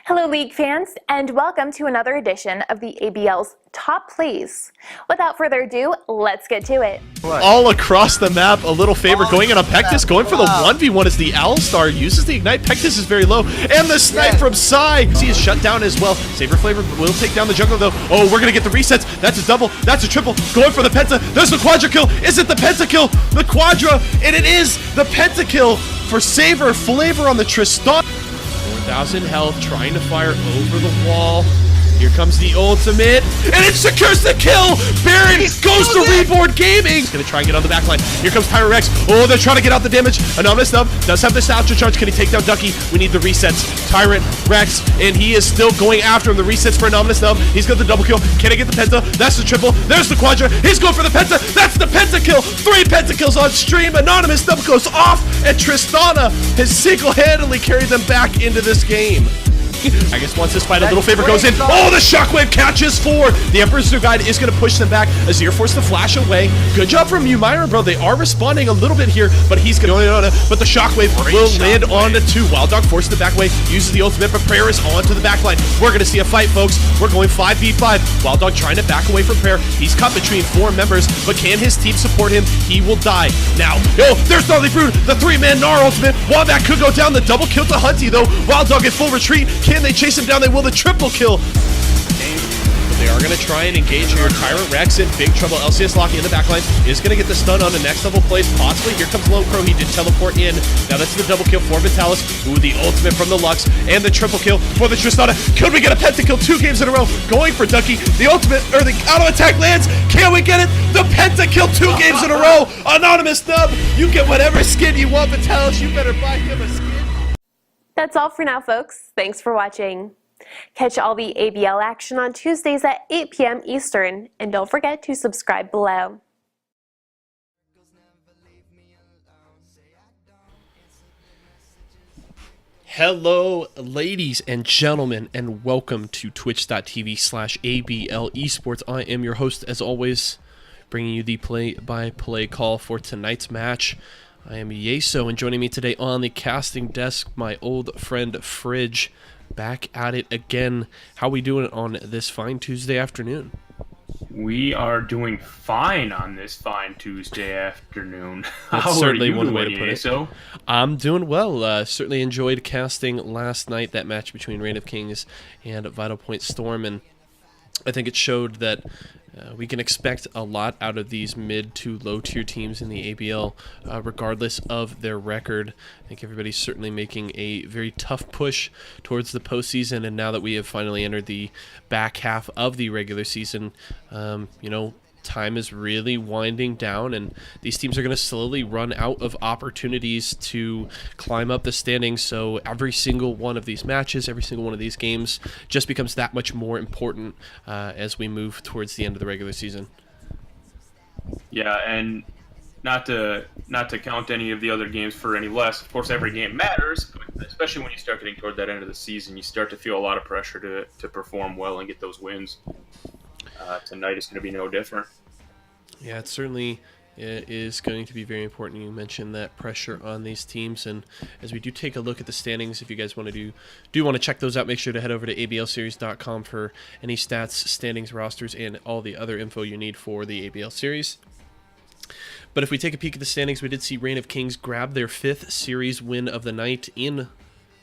Hello League fans, and welcome to another edition of the ABL's Top Plays. Without further ado, let's get to it. All across the map, a little favor going in on Pectus, going for the 1v1 as the Owl Star uses the Ignite. Pectus is very low, and the snipe from Psy. He is shut down as well. Saber Flavor will take down the jungler though. Oh, we're gonna get the resets. That's a double, that's a triple. Going for the Penta. There's the Quadra kill. Is it the Penta kill? The Quadra, and it is the Penta kill for Saber Flavor on the Tristan. 4,000 health, trying to fire over the wall. Here comes the ultimate, and it secures the kill! Baron goes to Reborn Gaming! He's gonna try and get on the backline. Here comes Pyro Rex. Oh, they're trying to get out the damage. Anonymous Nub does have the Satchel Charge. Can he take down Ducky? We need the resets. Tyrant, Rex, and he is still going after him. The resets for Anonymous Nub. He's got the double kill. Can he get the Penta? That's the triple. There's the Quadra. He's going for the Penta. That's the Penta kill. 3 Penta kills on stream. Anonymous Nub goes off, and Tristana has single-handedly carried them back into this game. I guess once this fight, a little favor goes in. Oh, the shockwave catches 4. The Emperor's Guide is going to push them back. Azir forced to flash away. Good job from you, Myra, bro. They are responding a little bit here, but he's going on. But the shockwave will land on the 2. Wild Dog forced the back way, uses the ultimate, but Prayer is onto the back line. We're going to see a fight, folks. We're going 5v5. Wild Dog trying to back away from Prayer. He's caught between 4 members, but can his team support him? He will die. Now, there's Gnarly Brood, the 3-man Gnar ultimate. Wombat could go down. The double kill to Hunty, though. Wild Dog in full retreat. Can they chase him down? They will. The triple kill. They are going to try and engage here. Tyrant Rex in big trouble. LCS locking in the backline is going to get the stun on the next level plays. Possibly. Here comes Lone Crow. He did teleport in. Now that's the double kill for Vitalis. Ooh, the ultimate from the Lux. And the triple kill for the Tristana. Could we get a pentakill 2 games in a row? Going for Ducky. The ultimate, or the auto attack lands. Can we get it? The pentakill 2 games in a row. Anonymous Nub. You get whatever skin you want, Vitalis. You better buy him a skin. That's all for now, folks. Thanks for watching. Catch all the ABL action on Tuesdays at 8 p.m. Eastern, and don't forget to subscribe below. Hello, ladies and gentlemen, and welcome to twitch.tv/ABL Esports. I am your host, as always, bringing you the play-by-play call for tonight's match. I am Yeso, and joining me today on the casting desk, my old friend Fridge. Back at it again. How we doing on this fine Tuesday afternoon? We are doing fine on this fine Tuesday afternoon. That's certainly one way to put it. So I'm doing well. Certainly enjoyed casting last night, that match between Reign of Kings and Vital Point Storm, and I think it showed that we can expect a lot out of these mid to low tier teams in the ABL, regardless of their record. I think everybody's certainly making a very tough push towards the postseason, and now that we have finally entered the back half of the regular season, time is really winding down, and these teams are going to slowly run out of opportunities to climb up the standings. So every single one of these matches, every single one of these games just becomes that much more important as we move towards the end of the regular season. yeah, and not to count any of the other games for any less. Of course, every game matters, especially when you start getting toward that end of the season. You start to feel a lot of pressure to perform well and get those wins. Tonight is going to be no different. Yeah, it certainly is going to be very important. You mentioned that pressure on these teams, and as we do take a look at the standings, if you guys want to want to check those out, make sure to head over to ablseries.com for any stats, standings, rosters, and all the other info you need for the ABL series. But if we take a peek at the standings, we did see Reign of Kings grab their 5th series win of the night in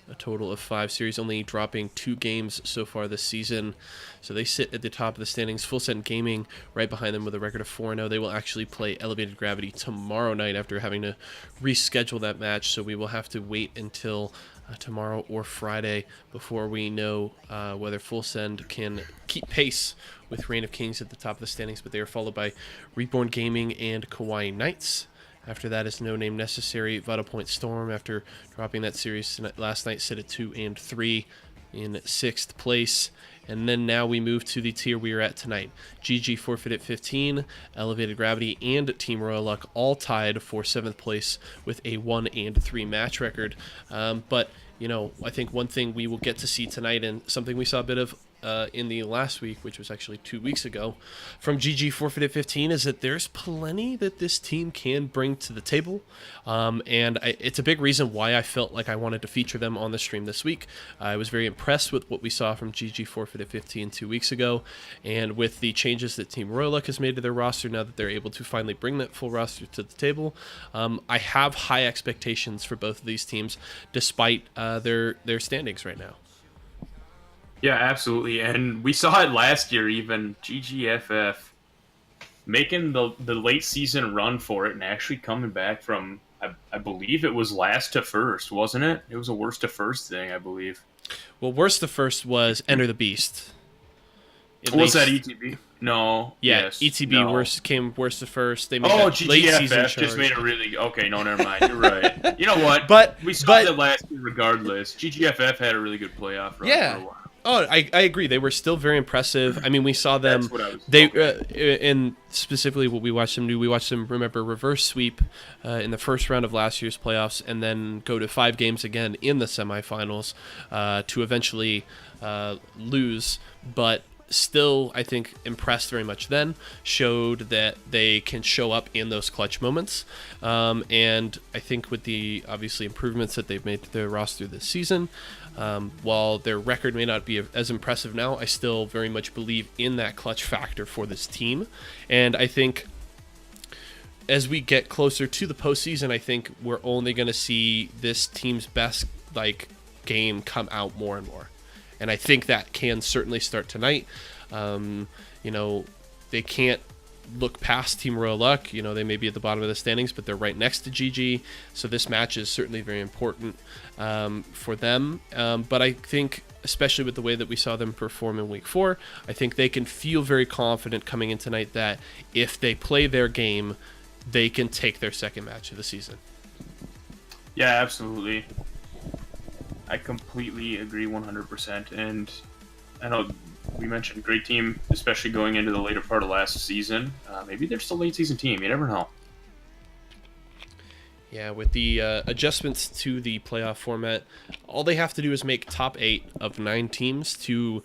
a total of 5 series, only dropping 2 games so far this season. So they sit at the top of the standings. Full Send Gaming right behind them with a record of 4-0. They will actually play Elevated Gravity tomorrow night after having to reschedule that match. So we will have to wait until tomorrow or Friday before we know whether Full Send can keep pace with Reign of Kings at the top of the standings. But they are followed by Reborn Gaming and Kawaii Knights. After that is No Name Necessary. Vital Point Storm, after dropping that series last night, sit at 2 and 3 in 6th place. And then now we move to the tier we are at tonight. GG forfeit at 15, Elevated Gravity, and Team Royal Luck all tied for 7th place with a 1 and 3 match record. But, I think one thing we will get to see tonight, and something we saw a bit of in the last week, which was actually 2 weeks ago, from GG Forfeit at 15, is that there's plenty that this team can bring to the table. It's a big reason why I felt like I wanted to feature them on the stream this week. I was very impressed with what we saw from GG Forfeit at 15 2 weeks ago, and with the changes that Team Royal Luck has made to their roster, now that they're able to finally bring that full roster to the table, I have high expectations for both of these teams, despite their standings right now. Yeah, absolutely. And we saw it last year, even GGFF making the late season run for it and actually coming back from, I believe it was last to first, wasn't it? It was a worst to first thing, I believe. Well, worst to first was Enter the Beast. Was that ETB? No. Yeah, yes, ETB no. came worst to first. They made GGFF just made a really... Okay, no, never mind. You're right. You know what? We saw that last year regardless. GGFF had a really good playoff run for a while. Oh, I agree. They were still very impressive. I mean, we saw them. That's what I was. They Okay. and specifically what we watched them do. We watched them, remember, reverse sweep in the first round of last year's playoffs, and then go to 5 games again in the semifinals to eventually lose. But still, I think, impressed very much then. Showed that they can show up in those clutch moments. And I think with the obviously improvements that they've made to their roster this season, while their record may not be as impressive now, I still very much believe in that clutch factor for this team. And I think as we get closer to the postseason, I think we're only going to see this team's best game come out more and more. And I think that can certainly start tonight. They can't look past Team Royal Luck. They may be at the bottom of the standings, but they're right next to GG. So this match is certainly very important for them. But I think, especially with the way that we saw them perform in Week 4, I think they can feel very confident coming in tonight that if they play their game, they can take their second match of the season. Yeah, absolutely. I completely agree 100%. And I know we mentioned great team, especially going into the later part of last season. Maybe they're still a late season team. You never know. Yeah, with the adjustments to the playoff format, all they have to do is make top 8 of 9 teams to,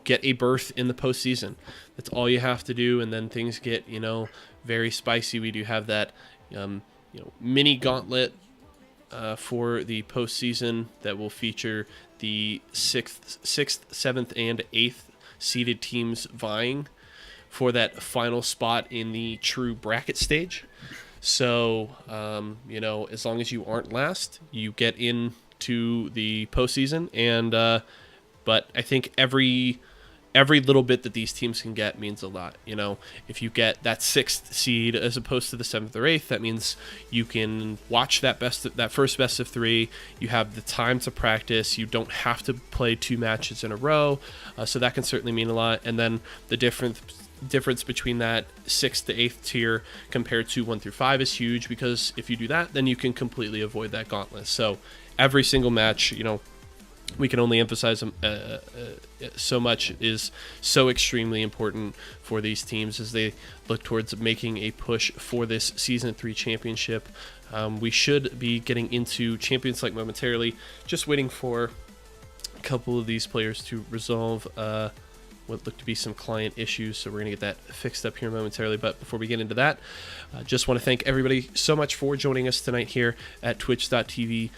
get a berth in the postseason. That's all you have to do, and then things get, very spicy. We do have that, mini gauntlet for the postseason that will feature the 6th, 7th, and 8th seeded teams vying for that final spot in the true bracket stage. So, as long as you aren't last, you get into the postseason. And but I think every little bit that these teams can get means a lot. If you get that 6th seed as opposed to the 7th or 8th, that means you can watch that first best of 3. You have the time to practice. You don't have to play 2 matches in a row. So that can certainly mean a lot. And then the difference between that 6th to 8th tier compared to 1 through 5 is huge, because if you do that, then you can completely avoid that gauntlet. So every single match, we can only emphasize so much, is so extremely important for these teams as they look towards making a push for this Season 3 championship. We should be getting into Champions League momentarily, just waiting for a couple of these players to resolve what look to be some client issues, so we're going to get that fixed up here momentarily. But before we get into that, just want to thank everybody so much for joining us tonight here at twitch.tv/ABL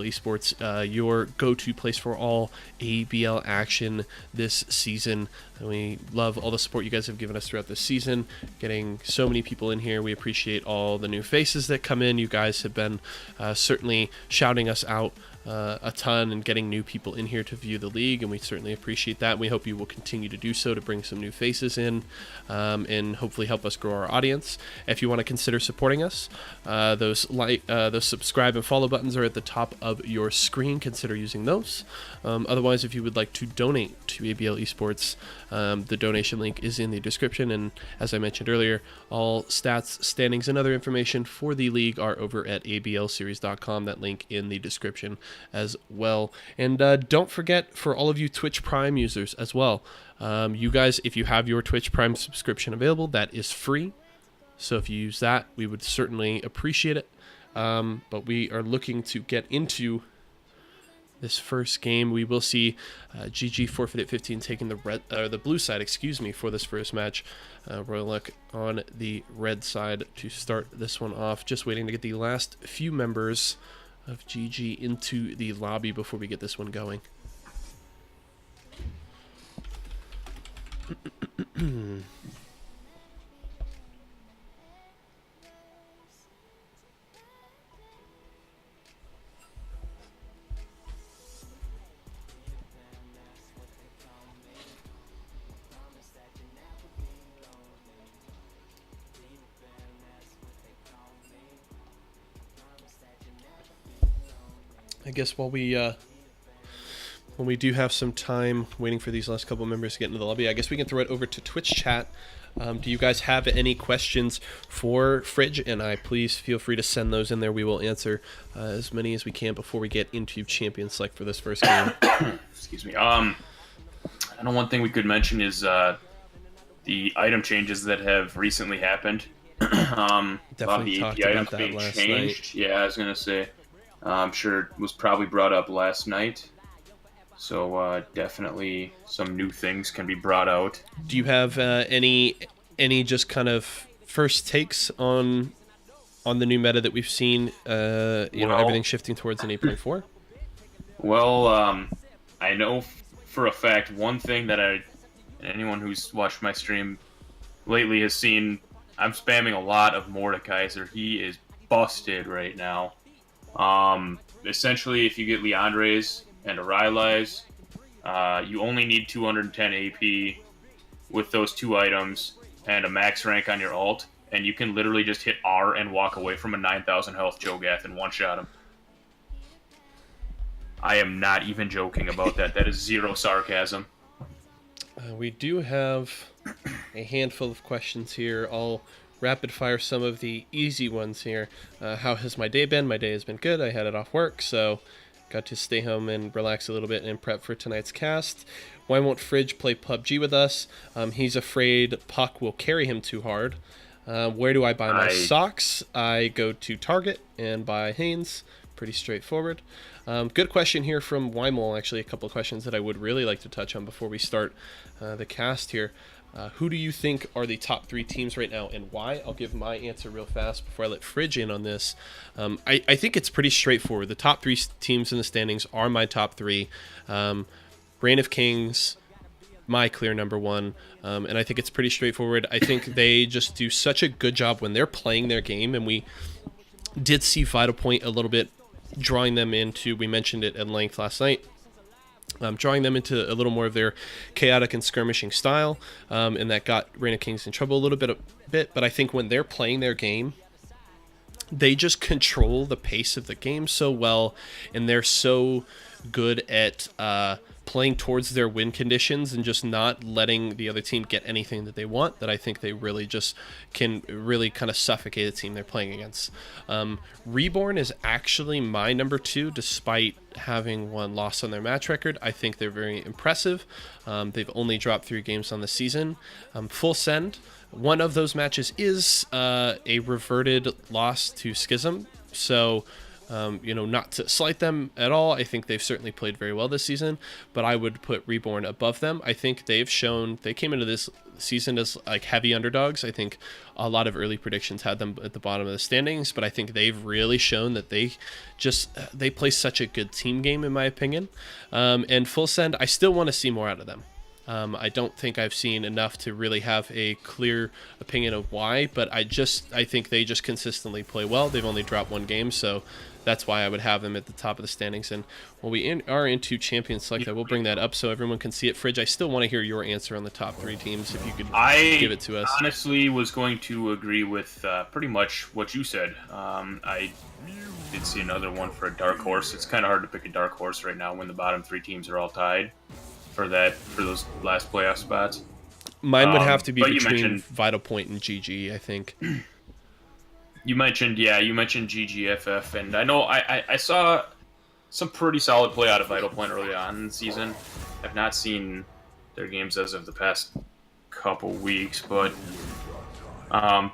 Esports, your go-to place for all ABL action this season. And we love all the support you guys have given us throughout this season, getting so many people in here. We appreciate all the new faces that come in. You guys have been certainly shouting us out a ton and getting new people in here to view the league, and we certainly appreciate that. We hope you will continue to do so to bring some new faces in and hopefully help us grow our audience. If you want to consider supporting us, those subscribe and follow buttons are at the top of your screen. Consider using those. Otherwise, if you would like to donate to ABL Esports, the donation link is in the description, and as I mentioned earlier, all stats, standings, and other information for the league are over at ablseries.com. That link in the description as well. And don't forget, for all of you Twitch Prime users as well, you guys, if you have your Twitch Prime subscription available, that is free. So if you use that, we would certainly appreciate it. But we are looking to get into this first game. We will see GG forfeited 15 taking the blue side, for this first match. Royal Luck on the red side to start this one off. Just waiting to get the last few members of GG into the lobby before we get this one going. I guess while we do have some time waiting for these last couple members to get into the lobby, I guess we can throw it over to Twitch chat Do you guys have any questions for Fridge? And please feel free to send those in there. We will answer as many as we can before we get into Champion Select for this first game. Excuse me. I know one thing we could mention is the item changes that have recently happened. A lot of the AP items being changed. Yeah, I was gonna say. I'm sure it was probably brought up last night. So definitely some new things can be brought out. Do you have any just kind of first takes on the new meta that we've seen? Everything shifting towards an 8.4. Well, I know for a fact one thing that anyone who's watched my stream lately has seen. I'm spamming a lot of Mordekaiser. He is busted right now. Essentially, if you get Leandre's and Aureli's, you only need 210 AP with those 2 items and a max rank on your ult, and you can literally just hit R and walk away from a 9,000 health Cho'Gath and one-shot him. I am not even joking about that. That is zero sarcasm. We do have a handful of questions here. I'll rapid fire some of the easy ones here. How has my day been? My day has been good. I had it off work, so got to stay home and relax a little bit and prep for tonight's cast. Why won't Fridge play PUBG with us? He's afraid Puck will carry him too hard. Where do I buy my socks? I go to Target and buy Hanes. Pretty straightforward. Good question here from Weimel. Actually, a couple of questions that I would really like to touch on before we start the cast here. Who do you think are the top 3 teams right now and why? I'll give my answer real fast before I let Fridge in on this. I think it's pretty straightforward. The top 3 teams in the standings are my top 3. Reign of Kings, my clear number 1. And I think it's pretty straightforward. I think they just do such a good job when they're playing their game, and we did see Vital Point a little bit drawing them into, we mentioned it at length last night, drawing them into a little more of their chaotic and skirmishing style, and that got Reign of Kings in trouble a little bit. But I think when they're playing their game, they just control the pace of the game so well, and they're so good at playing towards their win conditions and just not letting the other team get anything that they want, that I think they really just can really kind of suffocate the team they're playing against. Reborn is actually my number 2, despite having 1 loss on their match record. I think they're very impressive. They've only dropped 3 games on the season. Full Send, one of those matches is a reverted loss to Schism, so not to slight them at all. I think they've certainly played very well this season, but I would put Reborn above them. I think they've shown, they came into this season as like heavy underdogs. I think a lot of early predictions had them at the bottom of the standings, but I think they've really shown that they play such a good team game, in my opinion. And Full Send, I still want to see more out of them. I don't think I've seen enough to really have a clear opinion of why, but I think they just consistently play well. They've only dropped 1 game, so that's why I would have them at the top of the standings. And when we are into Champion Select, I will bring that up so everyone can see it. Fridge, I still want to hear your answer on the top 3 teams, if you could give it to us. I honestly was going to agree with pretty much what you said. I did see another one for a dark horse. It's kind of hard to pick a dark horse right now when the bottom 3 teams are all tied for those last playoff spots. Mine would have to be between Vital Point and GG, I think. You mentioned GGFF, and I know I saw some pretty solid play out of Vital Point early on in the season. I've not seen their games as of the past couple weeks, but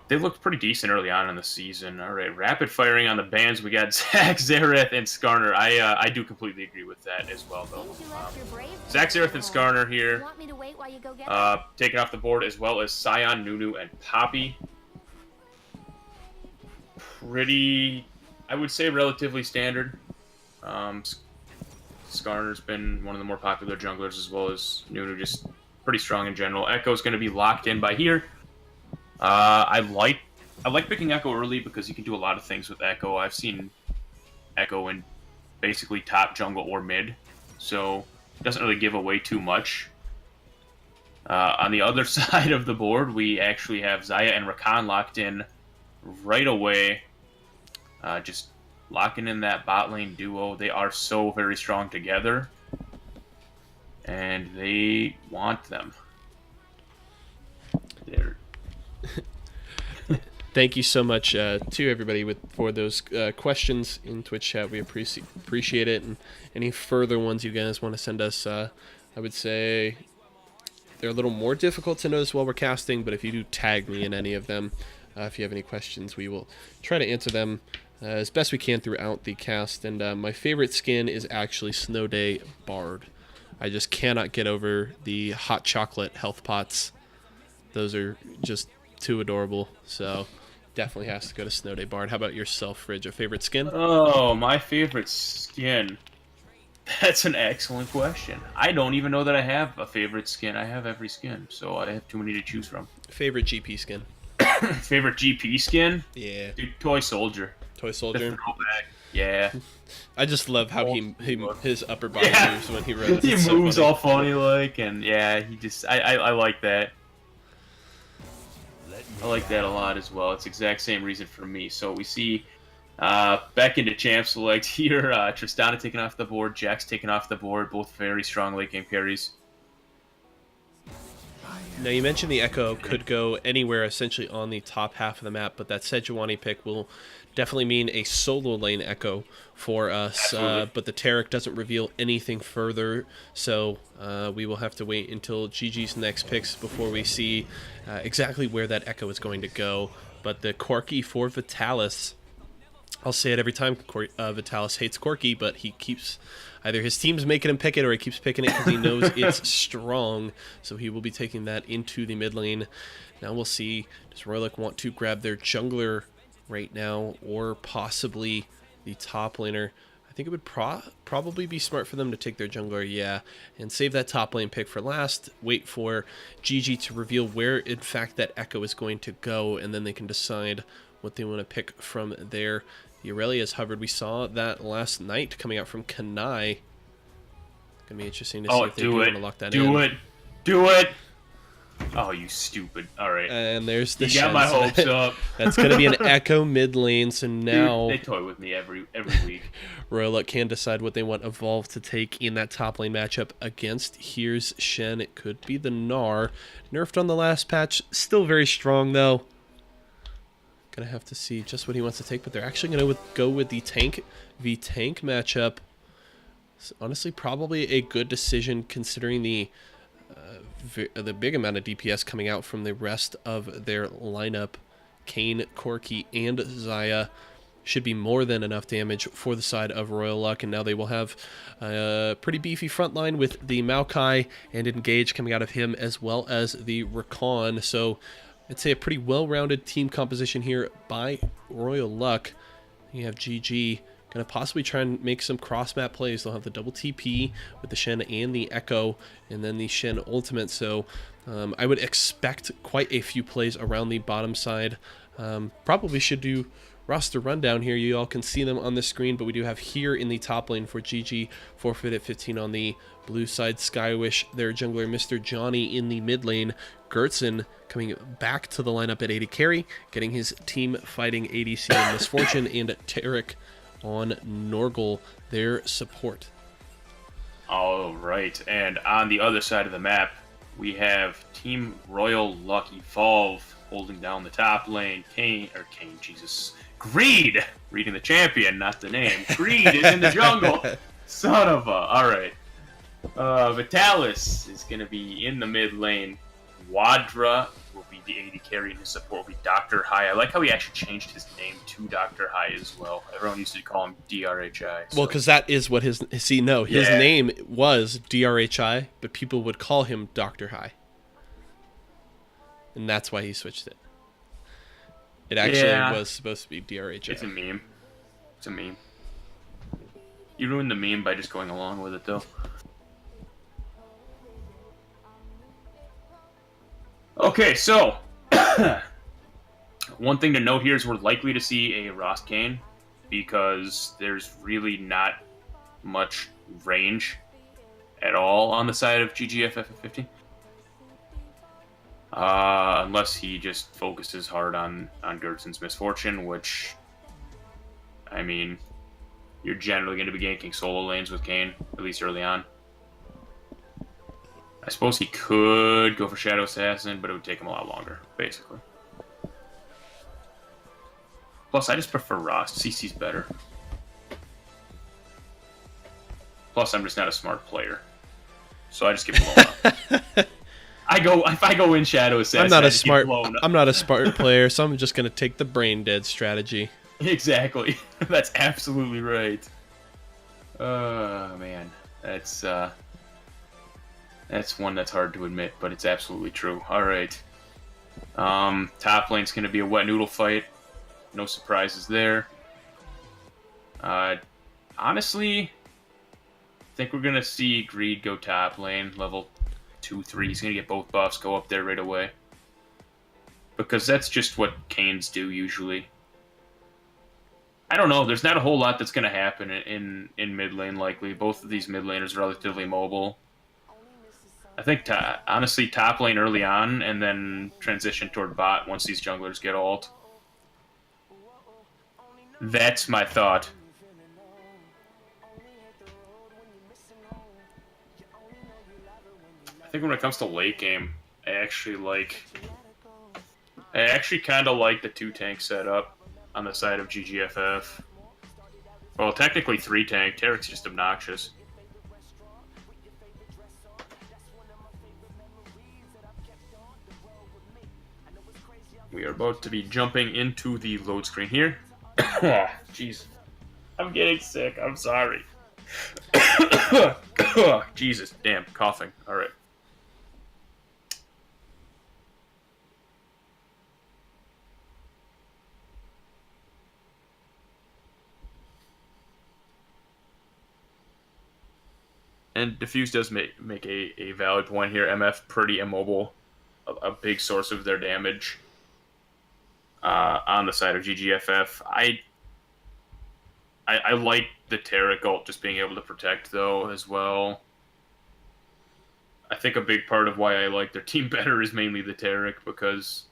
they looked pretty decent early on in the season. All right, rapid firing on the bans. We got Zach, Zareth, and Skarner. I do completely agree with that as well, though. Zach, Zareth, and Skarner here, taken off the board, as well as Scion, Nunu, and Poppy. Pretty, I would say, relatively standard. Skarner's been one of the more popular junglers, as well as Nunu, just pretty strong in general. Echo's going to be locked in by here. I like picking Echo early because you can do a lot of things with Echo. I've seen Echo in basically top jungle or mid, so it doesn't really give away too much. On the other side of the board, we actually have Xayah and Rakan locked in right away. Just locking in that bot lane duo. They are so very strong together, and they want them. thank you so much to everybody for those questions in Twitch chat. We appreciate it. And any further ones you guys want to send us, I would say they're a little more difficult to notice while we're casting, but if you do tag me in any of them, if you have any questions, we will try to answer them as best we can throughout the cast. And my favorite skin is actually Snow Day Bard. I just cannot get over the hot chocolate health pots. Those are just too adorable. So definitely has to go to Snow Day Bard. How about yourself, Fridge? A favorite skin? Oh, my favorite skin. That's an excellent question. I don't even know that I have a favorite skin. I have every skin, so I have too many to choose from. Favorite GP skin? Favorite GP skin? Yeah. Dude, Toy Soldier. Toy Soldier? Yeah. I just love how his upper body moves when he runs. He it's moves so funny. all funny like, and yeah, he just I like that. I like that a lot as well. It's the exact same reason for me. So we see back into champ select here. Tristana taking off the board, Jax taking off the board. Both very strong late game carries. Now, you mentioned the Echo could go anywhere essentially on the top half of the map, but that Sejuani pick will definitely mean a solo lane Echo for us. But the Taric doesn't reveal anything further, so we will have to wait until GG's next picks before we see exactly where that Echo is going to go. But the Corki for Vitalis, I'll say it every time, Vitalis hates Corki, but he keeps... Either his team's making him pick it, or he keeps picking it because he knows it's strong. So he will be taking that into the mid lane. Now we'll see, does Royaluk want to grab their jungler right now, or possibly the top laner? I think it would probably be smart for them to take their jungler, yeah, and save that top lane pick for last. Wait for GG to reveal where, in fact, that Echo is going to go, and then they can decide what they want to pick from there. The Aurelia's hovered. We saw that last night coming out from Kanai. Gonna be interesting to see if they do want to lock that in. Do it! Oh, you stupid. Alright. And there's the You got my hopes up. That's gonna be an Echo mid lane, so now... Dude, they toy with me every week. Royaluk can decide what they want Evolve to take in that top lane matchup against. Here's Shen. It could be the Gnar. Nerfed on the last patch. Still very strong, though. Gonna have to see just what he wants to take, but they're actually gonna go with the tank v tank matchup. So honestly, probably a good decision considering the big amount of DPS coming out from the rest of their lineup. Kayn, Corki, and Xayah should be more than enough damage for the side of Royaluk, and now they will have a pretty beefy front line with the Maokai and Engage coming out of him, as well as the Rakan. So I'd say a pretty well-rounded team composition here by Royaluk. You have GG going to possibly try and make some cross-map plays. They'll have the double TP with the Shen and the Echo, and then the Shen ultimate. So I would expect quite a few plays around the bottom side. Probably should do roster rundown here. You all can see them on the screen, but we do have here in the top lane for GG, forfeit at 15 on the blue side. Skywish, their jungler, Mr. Johnny in the mid lane. Gertson coming back to the lineup at 80 carry, getting his team fighting ADC and Misfortune, and Taric on Norgal, their support. All right, and on the other side of the map, we have Team Royaluk Evolve holding down the top lane. Greed, reading the champion, not the name. Greed is in the jungle. Son of a. All right. Vitalis is going to be in the mid lane. Wadra will be the AD carry, and his support will be Dr. High. I like how he actually changed his name to Dr. High as well. Everyone used to call him DRHI. So. Well, because that is what his name was DRHI, but people would call him Dr. High. And that's why he switched it. It actually was supposed to be DRHI. It's a meme. It's a meme. You ruined the meme by just going along with it, though. Okay, so one thing to note here is we're likely to see a Ross Kane because there's really not much range at all on the side of GGF FF15. Unless he just focuses hard on Gertson's Misfortune, which, I mean, you're generally going to be ganking solo lanes with Kane, at least early on. I suppose he could go for Shadow Assassin, but it would take him a lot longer, basically. Plus, I just prefer Rost. CC's better. Plus, I'm just not a smart player. So I just get blown up. If I go in Shadow Assassin, I'm not a smart player, so I'm just gonna take the brain dead strategy. Exactly. That's absolutely right. Oh man. That's one that's hard to admit, but it's absolutely true. Alright. Top lane's gonna be a wet noodle fight. No surprises there. Honestly, I think we're gonna see Greed go top lane, level 2, 3. He's gonna get both buffs, go up there right away. Because that's just what Canes do usually. I don't know, there's not a whole lot that's gonna happen in mid lane likely. Both of these mid laners are relatively mobile. I think, honestly, top lane early on, and then transition toward bot once these junglers get ult. That's my thought. I think when it comes to late game, I actually kind of like the 2-tank setup on the side of GGFF. Well, technically 3-tank. Tarek's just obnoxious. We are about to be jumping into the load screen here. Jeez. I'm getting sick. I'm sorry. Jesus. Damn. Coughing. Alright. And Diffuse does make a valid point here. MF pretty immobile. A big source of their damage on the side of GGFF. I like the Tarek ult just being able to protect, though, as well. I think a big part of why I like their team better is mainly the Tarek, because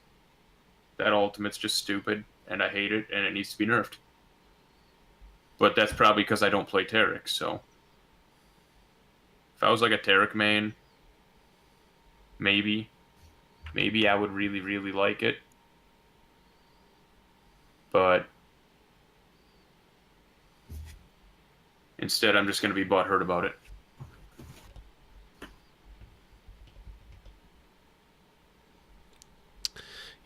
that ultimate's just stupid, and I hate it, and it needs to be nerfed. But that's probably because I don't play Tarek, so... If I was like a Tarek main, maybe I would really, really like it. But instead, I'm just going to be butthurt about it.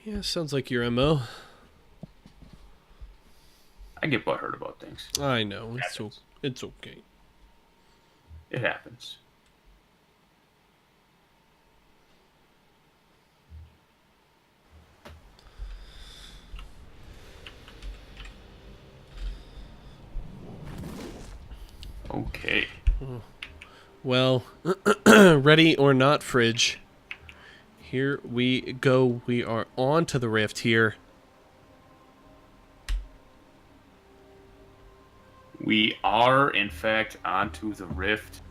Yeah, sounds like your MO. I get butthurt about things. I know, it's okay. It happens. Okay. Well, ready or not, Fridge. Here we go. We are on to the Rift here. We are, in fact, onto the Rift.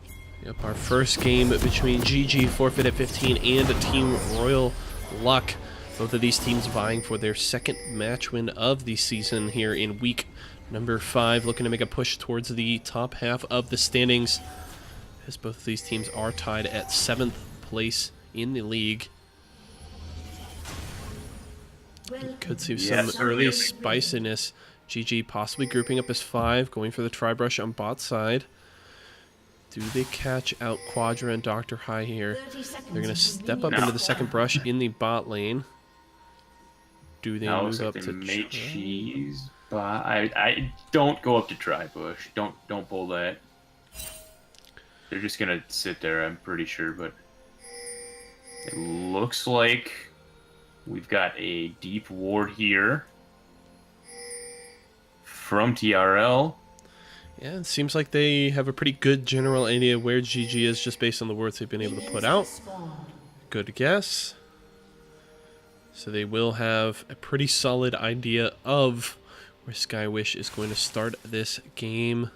Yep, our first game between GG Forfeit at 15 and Team Royal Luck. Both of these teams vying for their second match win of the season here in week number 5, looking to make a push towards the top half of the standings, as both of these teams are tied at 7th place in the league. Could see some early spiciness. GG possibly grouping up as 5, going for the tri-brush on bot side. Do they catch out Quadra and Dr. High here? They're going to step up into the second brush in the bot lane. Do they move up to cheese? I don't go up to tri-bush. Don't pull that. They're just going to sit there, I'm pretty sure, but it looks like we've got a deep ward here from TRL. Yeah, it seems like they have a pretty good general idea where GG is just based on the words they've been able to put out. Good guess. So they will have a pretty solid idea of where Skywish is going to start this game.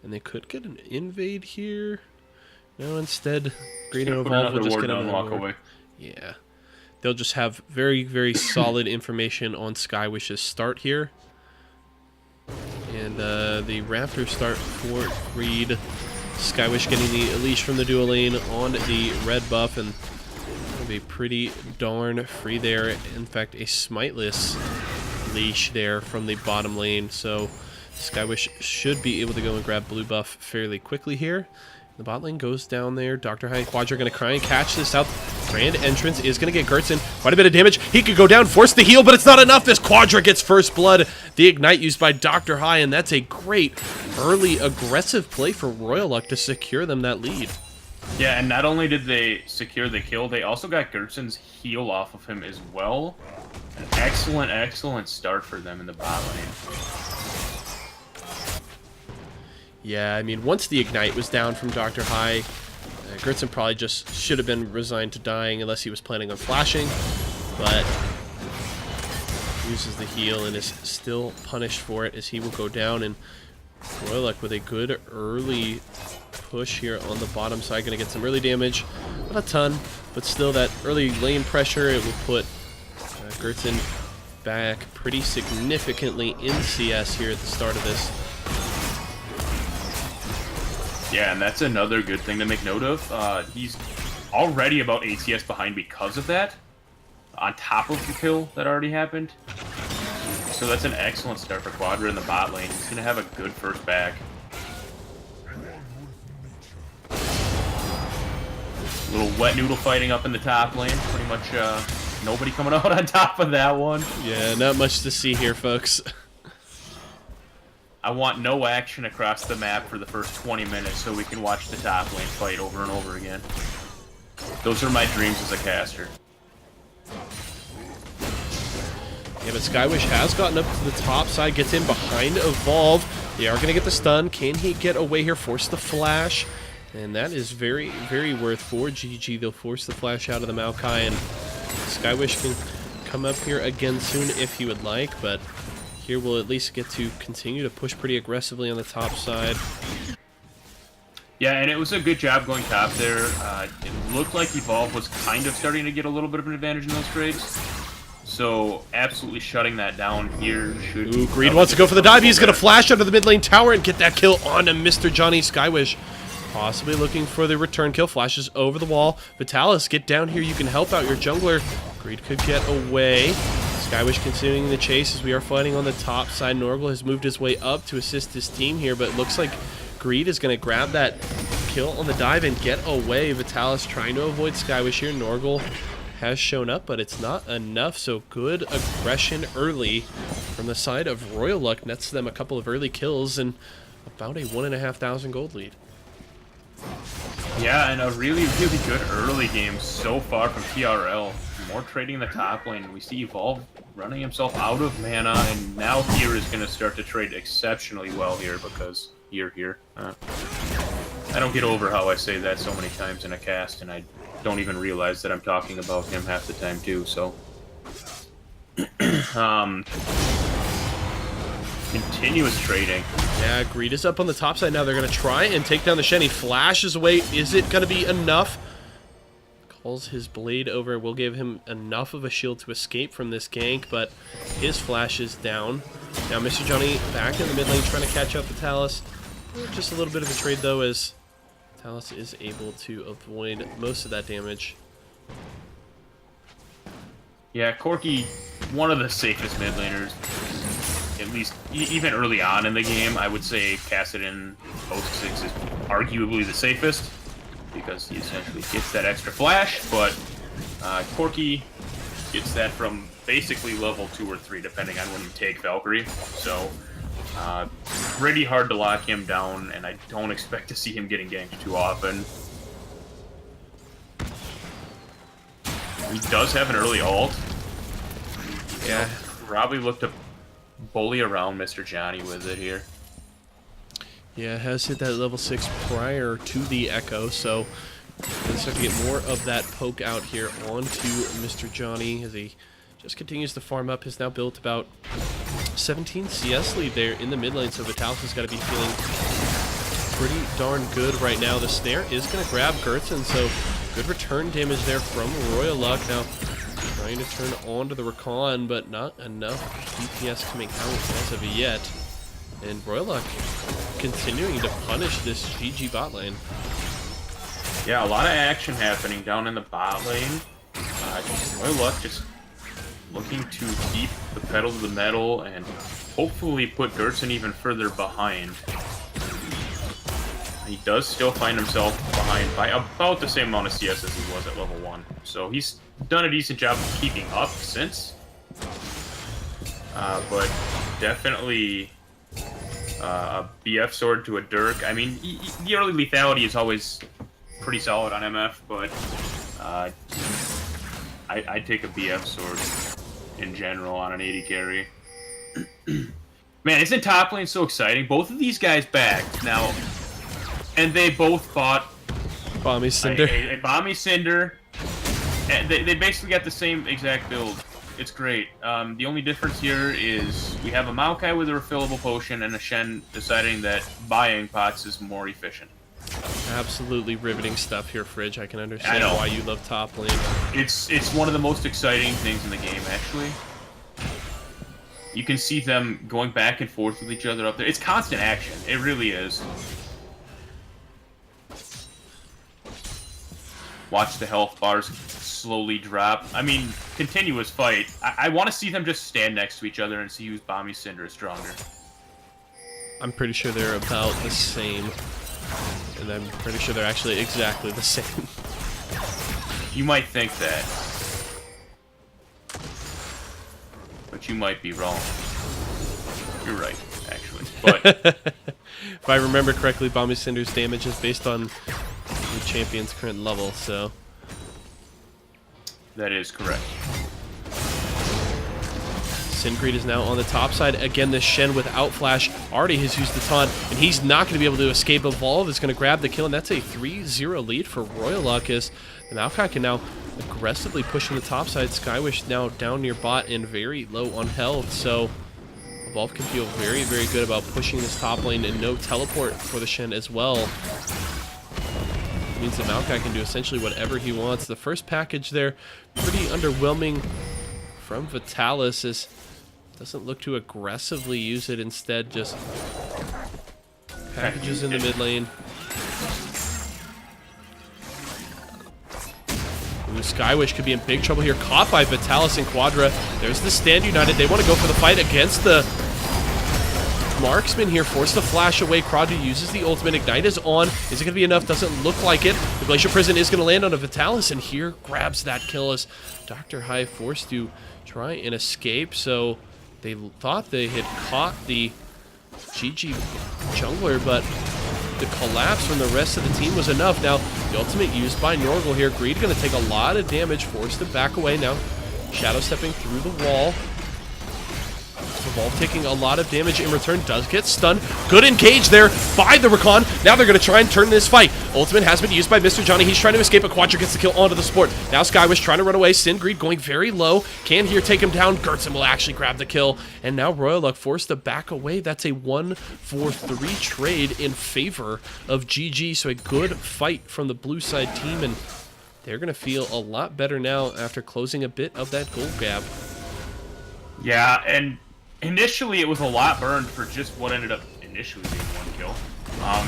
And they could get an invade here. No, instead, Great and Evolve will just get a walk away. Yeah. They'll just have very, very solid information on Skywish's start here. And the Raptors start for Greed. Skywish getting the leash from the dual lane on the red buff, and it'll be pretty darn free there. In fact, a smiteless leash there from the bottom lane, so Skywish should be able to go and grab blue buff fairly quickly here. The bot lane goes down there. Dr. High and Quadra are going to try and catch this out. Grand Entrance is going to get Gertzen quite a bit of damage. He could go down, force the heal, but it's not enough as Quadra gets first blood. The Ignite used by Dr. High, and that's a great early aggressive play for Royal Luck to secure them that lead. Yeah, and not only did they secure the kill, they also got Gertzen's heal off of him as well. An excellent, excellent start for them in the bot lane. Yeah, I mean, once the Ignite was down from Dr. High, Gertzen probably just should have been resigned to dying unless he was planning on flashing, but uses the heal and is still punished for it as he will go down, and Royal Luck with a good early push here on the bottom side, going to get some early damage, not a ton, but still that early lane pressure, it will put Gertzen back pretty significantly in CS here at the start of this. Yeah, and that's another good thing to make note of. He's already about ATS behind because of that, on top of the kill that already happened. So that's an excellent start for Quadra in the bot lane. He's going to have a good first back. A little wet noodle fighting up in the top lane. Pretty much nobody coming out on top of that one. Yeah, not much to see here, folks. I want no action across the map for the first 20 minutes so we can watch the top lane fight over and over again. Those are my dreams as a caster. Yeah, but Skywish has gotten up to the top side, gets in behind Evolve. They are going to get the stun. Can he get away here? Force the flash. And that is very, very worth for GG. They'll force the flash out of the Maokai, and Skywish can come up here again soon if he would like, but here we'll at least get to continue to push pretty aggressively on the top side. Yeah, and it was a good job going top there. It looked like Evolve was kind of starting to get a little bit of an advantage in those trades. So absolutely shutting that down here should... Ooh, Greed wants to go for the dive. He's going to flash under the mid lane tower and get that kill onto Mr. Johnny. Skywish possibly looking for the return kill. Flashes over the wall. Vitalis, get down here. You can help out your jungler. Greed could get away. Skywish continuing the chase as we are fighting on the top side. Norgal has moved his way up to assist his team here, but it looks like Greed is going to grab that kill on the dive and get away. Vitalis trying to avoid Skywish here. Norgal has shown up, but it's not enough, so good aggression early from the side of Royal Luck nets them a couple of early kills and about a 1,500 gold lead. Yeah, and a really, really good early game so far from TRL. More trading in the top lane. We see Evolve running himself out of mana, and now here is going to start to trade exceptionally well here because you're here. I don't get over how I say that so many times in a cast, and I don't even realize that I'm talking about him half the time too, so... continuous trading. Yeah, Greed is up on the top side now. They're going to try and take down the Shen. He flashes away. Is it going to be enough? Calls his blade over. Will give him enough of a shield to escape from this gank, but his flash is down. Now Mr. Johnny back in the mid lane trying to catch up with Talus. Just a little bit of a trade though, as Talus is able to avoid most of that damage. Yeah, Corki, one of the safest mid laners. At least, even early on in the game, I would say Kassadin Post 6 is arguably the safest, because he essentially gets that extra flash, but Corki gets that from basically level 2 or 3, depending on when you take Valkyrie. So, pretty hard to lock him down, and I don't expect to see him getting ganked too often. He does have an early ult. Yeah. Probably look to bully around Mr. Johnny with it here. Yeah, has hit that level 6 prior to the Echo, so let's start to get more of that poke out here onto Mr. Johnny as he just continues to farm up. Has now built about 17 CS lead there in the mid lane, so Vitalis has got to be feeling pretty darn good right now. The snare is going to grab Gertzen, so good return damage there from Royal Luck. Now trying to turn on to the Recon, but not enough DPS coming out as of yet. And Royal Luck continuing to punish this GG bot lane. Yeah, a lot of action happening down in the bot lane. Royal Luck just looking to keep the pedal to the metal and hopefully put Gertson even further behind. He does still find himself behind by about the same amount of CS as he was at level 1. So he's done a decent job of keeping up since. But definitely a BF sword to a Dirk. I mean, the early lethality is always pretty solid on MF, but I'd take a BF sword in general on an 80 carry. Man, isn't top lane so exciting? Both of these guys backed now, and they both bought Bomby Cinder. A Bomby Cinder, and they basically got the same exact build. It's great. The only difference here is we have a Maokai with a refillable potion and a Shen deciding that buying pots is more efficient. Absolutely riveting stuff here, Fridge. I can understand why you love top lane. It's one of the most exciting things in the game, actually. You can see them going back and forth with each other up there. It's constant action. It really is. Watch the health bars slowly drop. I mean, continuous fight. I want to see them just stand next to each other and see whose Bomby Cinder is stronger. I'm pretty sure they're about the same. And I'm pretty sure they're actually exactly the same. You might think that. But you might be wrong. You're right, actually. But if I remember correctly, Bomby Cinder's damage is based on the champion's current level, so... That is correct. Singreed is now on the top side. Again, this Shen without flash already has used the taunt, and he's not going to be able to escape Evolve. It's going to grab the kill, and that's a 3-0 lead for Royal Lucas. The Maokai can now aggressively push in the top side. Skywish now down near bot and very low on health, so Evolve can feel very, very good about pushing this top lane, and no teleport for the Shen as well. It means the Maokai can do essentially whatever he wants. The first package there, pretty underwhelming from Vitalis, as doesn't look to aggressively use it, instead just packages in the mid lane. Ooh, Skywish could be in big trouble here, caught by Vitalis and Quadra. There's the Stand United. They want to go for the fight against the Marksman here, forced to flash away. Quadra uses the ultimate. Ignite is on. Is it going to be enough? Doesn't look like it. The Glacier Prison is going to land on a Vitalis, and here grabs that kill as Dr. Hive forced to try and escape. So they thought they had caught the GG jungler, but the collapse from the rest of the team was enough. Now, the ultimate used by Norgal here. Greed going to take a lot of damage, forced to back away. Now, Shadow stepping through the wall. Evolve taking a lot of damage in return, does get stunned. Good engage there by the Rakan. Now they're going to try and turn this fight. Ultimate has been used by Mr. Johnny. He's trying to escape, but Quadra gets the kill onto the support. Now Skywish trying to run away. Singreed going very low. Can here take him down. Gertson will actually grab the kill. And now Royal Luck forced to back away. That's a 1-4-3 trade in favor of GG. So a good fight from the blue side team, and they're going to feel a lot better now after closing a bit of that gold gap. Yeah, and initially, it was a lot burned for just what ended up initially being one kill.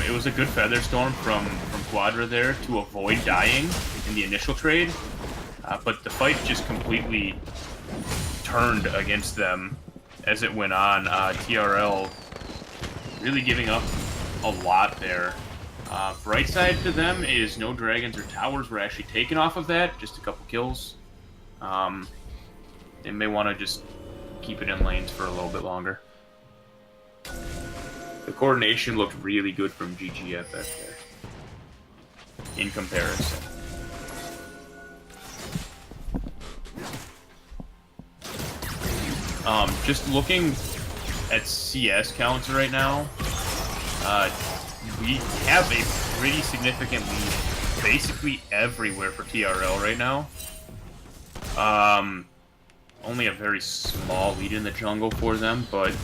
It was a good Feather Storm from Quadra there to avoid dying in the initial trade, but the fight just completely turned against them as it went on. TRL really giving up a lot there. Bright side to them is no dragons or towers were actually taken off of that, just a couple kills. They may want to just keep it in lanes for a little bit longer. The coordination looked really good from GGF back there, in comparison. Just looking at CS counts right now, we have a pretty significant lead basically everywhere for TRL right now. Only a very small lead in the jungle for them, but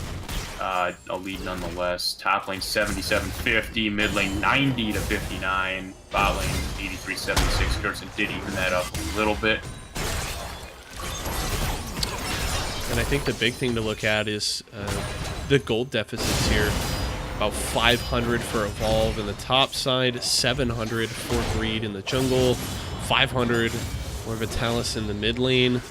a lead nonetheless. Top lane 77-50, mid lane 90-59, bot lane 83-76. Gertson did even that up a little bit. And I think the big thing to look at is the gold deficits here. About 500 for Evolve in the top side, 700 for Greed in the jungle, 500 for Vitalis in the mid lane.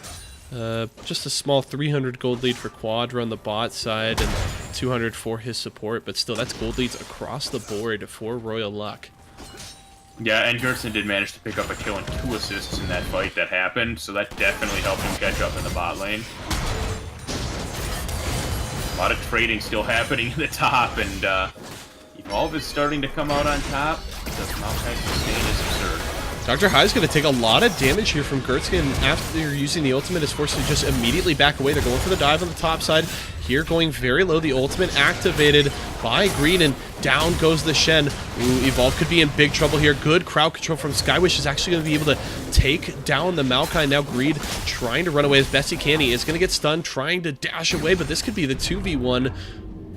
Just a small 300 gold lead for Quadra on the bot side and 200 for his support, but still, that's gold leads across the board for Royal Luck. Yeah, and Gertson did manage to pick up a kill and 2 assists in that fight that happened, so that definitely helped him catch up in the bot lane. A lot of trading still happening in the top, and Evolve is starting to come out on top. The Maokai sustain is absurd. Dr. High is going to take a lot of damage here from Gertzkin after using the ultimate. Is forced to just immediately back away. They're going for the dive on the top side. Here going very low. The ultimate activated by Greed, and down goes the Shen. Ooh, Evolve could be in big trouble here. Good crowd control from Skywish is actually going to be able to take down the Maokai. Now Greed trying to run away as best he can. He is going to get stunned, trying to dash away, but this could be the 2v1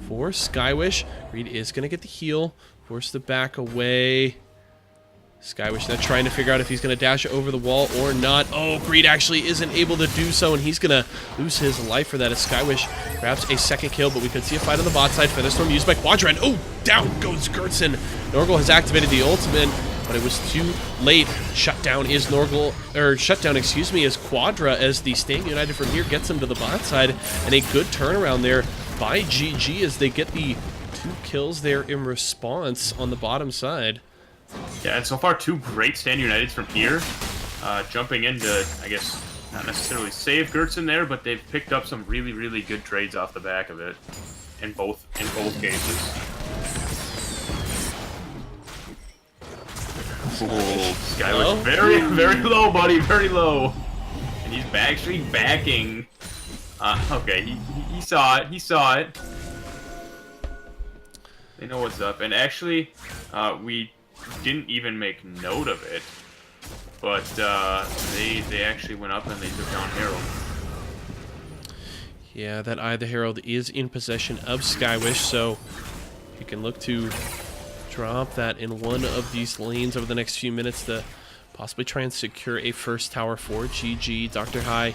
for Skywish. Greed is going to get the heal. Forced to back away. Skywish now trying to figure out if he's going to dash over the wall or not. Oh, Greed actually isn't able to do so, and he's going to lose his life for that as Skywish grabs a second kill, but we could see a fight on the bot side. Featherstorm used by Quadra, and oh, down goes Gertson. Norgal has activated the ultimate, but it was too late. Shutdown is excuse me, is Quadra as the Staying United from here gets him to the bot side, and a good turnaround there by GG as they get the 2 kills there in response on the bottom side. Yeah, and so far 2 great Stand Uniteds from here. Jumping in to, I guess, not necessarily save Gertson there, but they've picked up some really, really good trades off the back of it in both cases. Oh, Skywish very, very low, buddy, very low. And he's actually backing. Okay, he saw it. He saw it. They know what's up, and actually, we didn't even make note of it, but they actually went up and they took down Herald. Yeah, that Eye of the Herald is in possession of Skywish, so you can look to drop that in one of these lanes over the next few minutes to possibly try and secure a first tower for GG. Dr. High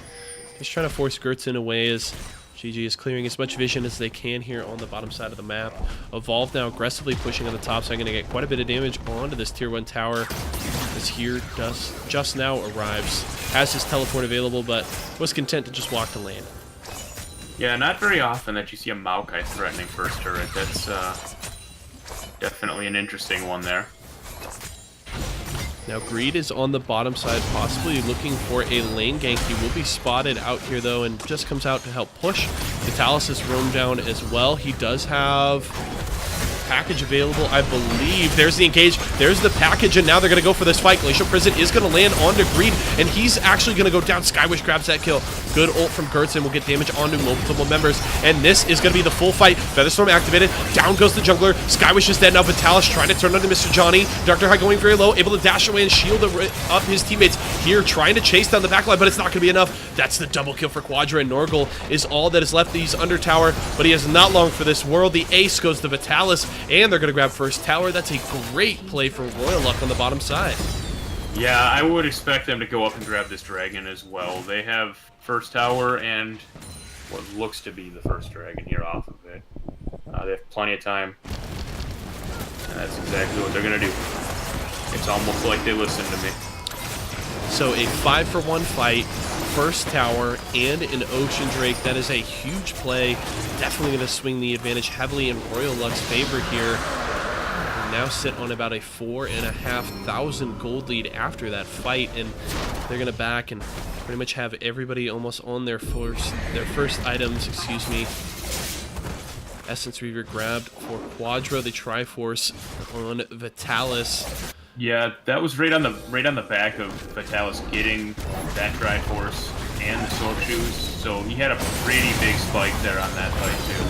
just trying to force Gertson away as GG is clearing as much vision as they can here on the bottom side of the map. Evolve now aggressively pushing on the top, so I'm going to get quite a bit of damage onto this tier 1 tower. As here just now arrives, has his teleport available, but was content to just walk the lane. Yeah, not very often that you see a Maokai threatening first turret. That's definitely an interesting one there. Now Greed is on the bottom side, possibly looking for a lane gank. He will be spotted out here though, and just comes out to help push. Vitalis is roamed down as well. He does have package available, I believe. There's the engage, there's the package, and now they're going to go for this fight. Glacial Prison is going to land onto Greed, and he's actually going to go down. Skywish grabs that kill. Good ult from Gertson will get damage onto multiple members, and this is going to be the full fight. Featherstorm activated, down goes the jungler. Skywish is dead now. Vitalis trying to turn onto Mr. Johnny. Dr. High going very low, able to dash away and shield up his teammates. Here trying to chase down the backline, but it's not going to be enough. That's the double kill for Quadra, and Norgal is all that is left. He's under tower, but he has not long for this world. The ace goes to Vitalis, and they're going to grab first tower. That's a great play for Royal Luck on the bottom side. Yeah, I would expect them to go up and grab this dragon as well. They have first tower and what looks to be the first dragon here off of it. They have plenty of time, and that's exactly what they're going to do. It's almost like they listened to me. So a 5-for-1 fight, first tower, and an Ocean Drake. That is a huge play. Definitely going to swing the advantage heavily in Royal Luck's favor here. They now sit on about a 4,500 gold lead after that fight, and they're going to back and pretty much have everybody almost on their first items, excuse me. Essence Reaver grabbed for Quadra, the Triforce on Vitalis. Yeah, that was right on the back of Vitalis getting that Triforce and the Sword Shoes, so he had a pretty big spike there on that fight too.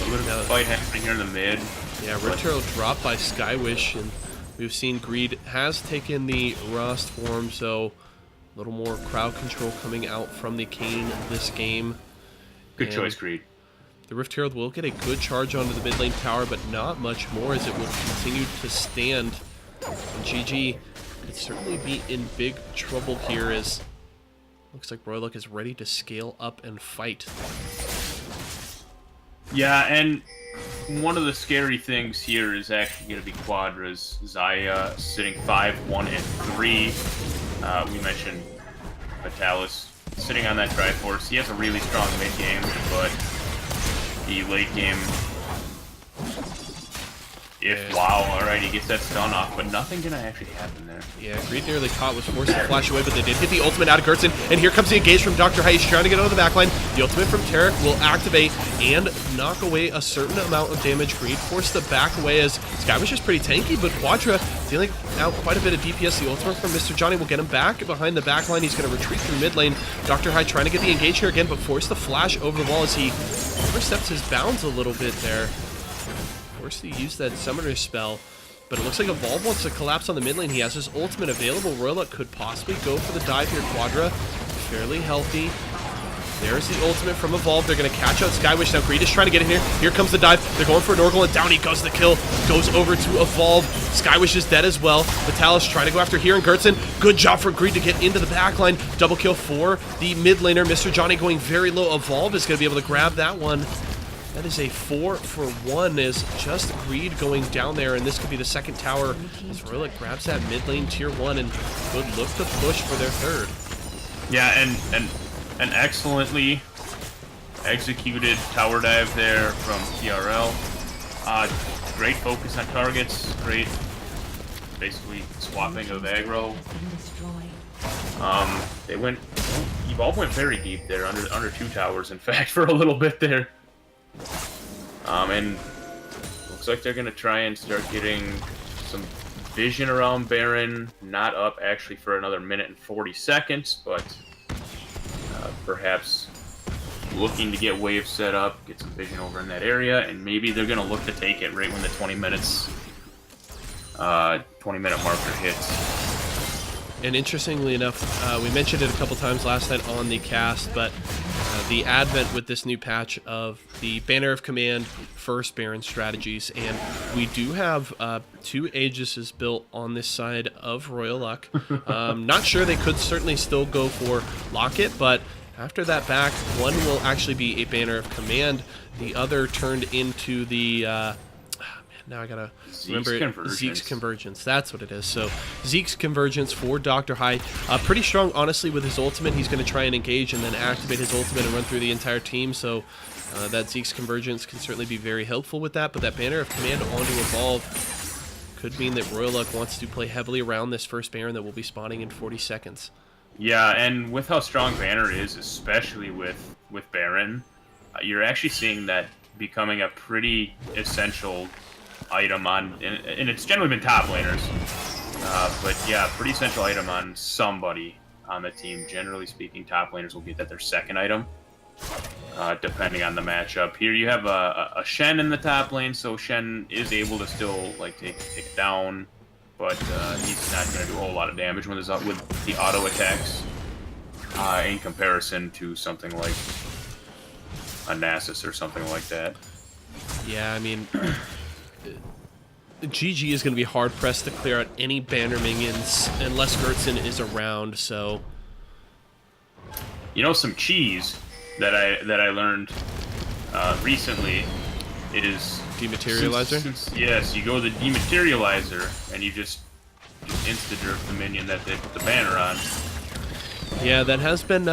A little bit of fight happening here in the mid. Yeah, Rift Turtle dropped by Skywish, and we've seen Greed has taken the Rust form, so a little more crowd control coming out from the Kayn this game. Good choice, Greed. The Rift Herald will get a good charge onto the mid lane tower, but not much more as it will continue to stand. And GG could certainly be in big trouble here as looks like Royal Luck is ready to scale up and fight. Yeah, and one of the scary things here is actually going to be Quadra's Xayah sitting 5, 1, and 3. We mentioned Vitalis sitting on that Triforce. He has a really strong mid game, but the late game, wow, alright, he gets that stun off, but nothing gonna actually happen there. Yeah, Greed nearly caught, was forced to flash away, but they did hit the ultimate out of Gertzen, and here comes the engage from Dr. High. He's trying to get out of the backline. The ultimate from Tarek will activate and knock away a certain amount of damage. Greed forced to back away as Skywish is pretty tanky, but Quadra dealing out quite a bit of DPS. The ultimate from Mr. Johnny will get him back behind the backline. He's going to retreat through mid lane. Dr. High trying to get the engage here again, but forced to flash over the wall as he oversteps his bounds a little bit there. Forced to use that summoner spell. But it looks like Evolve wants to collapse on the mid lane. He has his ultimate available. Royaluk could possibly go for the dive here. Quadra, fairly healthy. There's the ultimate from Evolve. They're going to catch out Skywish. Now Greed is trying to get in here. Here comes the dive. They're going for an Oracle, and down he goes. The kill goes over to Evolve. Skywish is dead as well. Vitalis trying to go after here, and Gertzen. Good job for Greed to get into the backline. Double kill for the mid laner. Mr. Johnny going very low. Evolve is going to be able to grab that one. That is a 4-for-1 as just Greed going down there, and this could be the second tower as Royaluk grabs that mid lane tier 1 and could look to push for their third. Yeah, and excellently executed tower dive there from TRL. Great focus on targets, great basically swapping of aggro. They went, Evolve went very deep there, under 2 towers in fact, for a little bit there. And looks like they're gonna try and start getting some vision around Baron. Not up actually for another minute and 40 seconds, but perhaps looking to get waves set up, get some vision over in that area, and maybe they're gonna look to take it right when the 20-minute marker hits. And interestingly enough, we mentioned it a couple times last night on the cast, but the advent with this new patch of the Banner of Command first Baron strategies, and we do have 2 Aegises built on this side of Royaluk. Not sure, they could certainly still go for Locket, but after that back, one will actually be a Banner of Command, the other turned into the now I gotta remember it. Zeke's Convergence. That's what it is. So Zeke's Convergence for Dr. High. Pretty strong, honestly, with his ultimate. He's going to try and engage and then activate his ultimate and run through the entire team. So that Zeke's Convergence can certainly be very helpful with that. But that Banner of Command onto Evolve could mean that Royaluk wants to play heavily around this first Baron that will be spawning in 40 seconds. Yeah, and with how strong Banner is, especially with Baron, you're actually seeing that becoming a pretty essential item on, and it's generally been top laners, but yeah, pretty essential item on somebody on the team. Generally speaking, top laners will get that their second item, depending on the matchup. Here you have a Shen in the top lane, so Shen is able to still like take it down, but he's not going to do a whole lot of damage with the auto attacks in comparison to something like a Nasus or something like that. Yeah, I mean, GG is going to be hard-pressed to clear out any Banner minions unless Gertzen is around, so... You know, some cheese that I learned recently is... Dematerializer? Yes, you go to the Dematerializer, and you just insta-derp the minion that they put the banner on. Yeah, that has been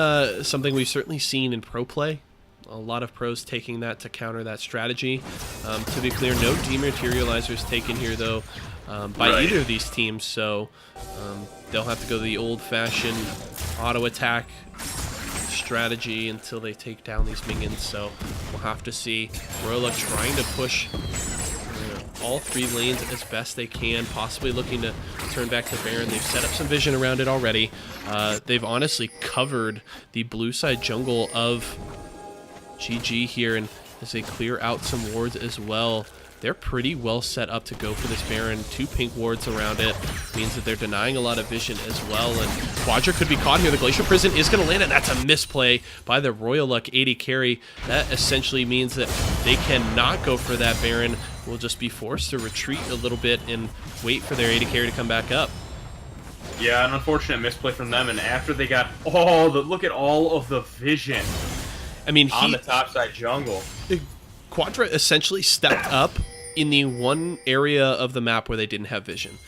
something we've certainly seen in pro play. A lot of pros taking that to counter that strategy. To be clear, no Dematerializers taken here, though, by either of these teams, so they'll have to go the old-fashioned auto-attack strategy until they take down these minions, so we'll have to see. Royaluk trying to push all 3 lanes as best they can, possibly looking to turn back to Baron. They've set up some vision around it already. They've honestly covered the blue side jungle of GG here, and as they clear out some wards as well, they're pretty well set up to go for this Baron. 2 pink wards around it means that they're denying a lot of vision as well, and Quadra could be caught here. The Glacial Prison is going to land, and that's a misplay by the Royaluk 80 carry. That essentially means that they cannot go for that Baron. Will just be forced to retreat a little bit and wait for their 80 carry to come back up. Yeah, an unfortunate misplay from them, and after they got look at all of the vision. I mean, on the top side jungle. Quadra essentially stepped up in the one area of the map where they didn't have vision.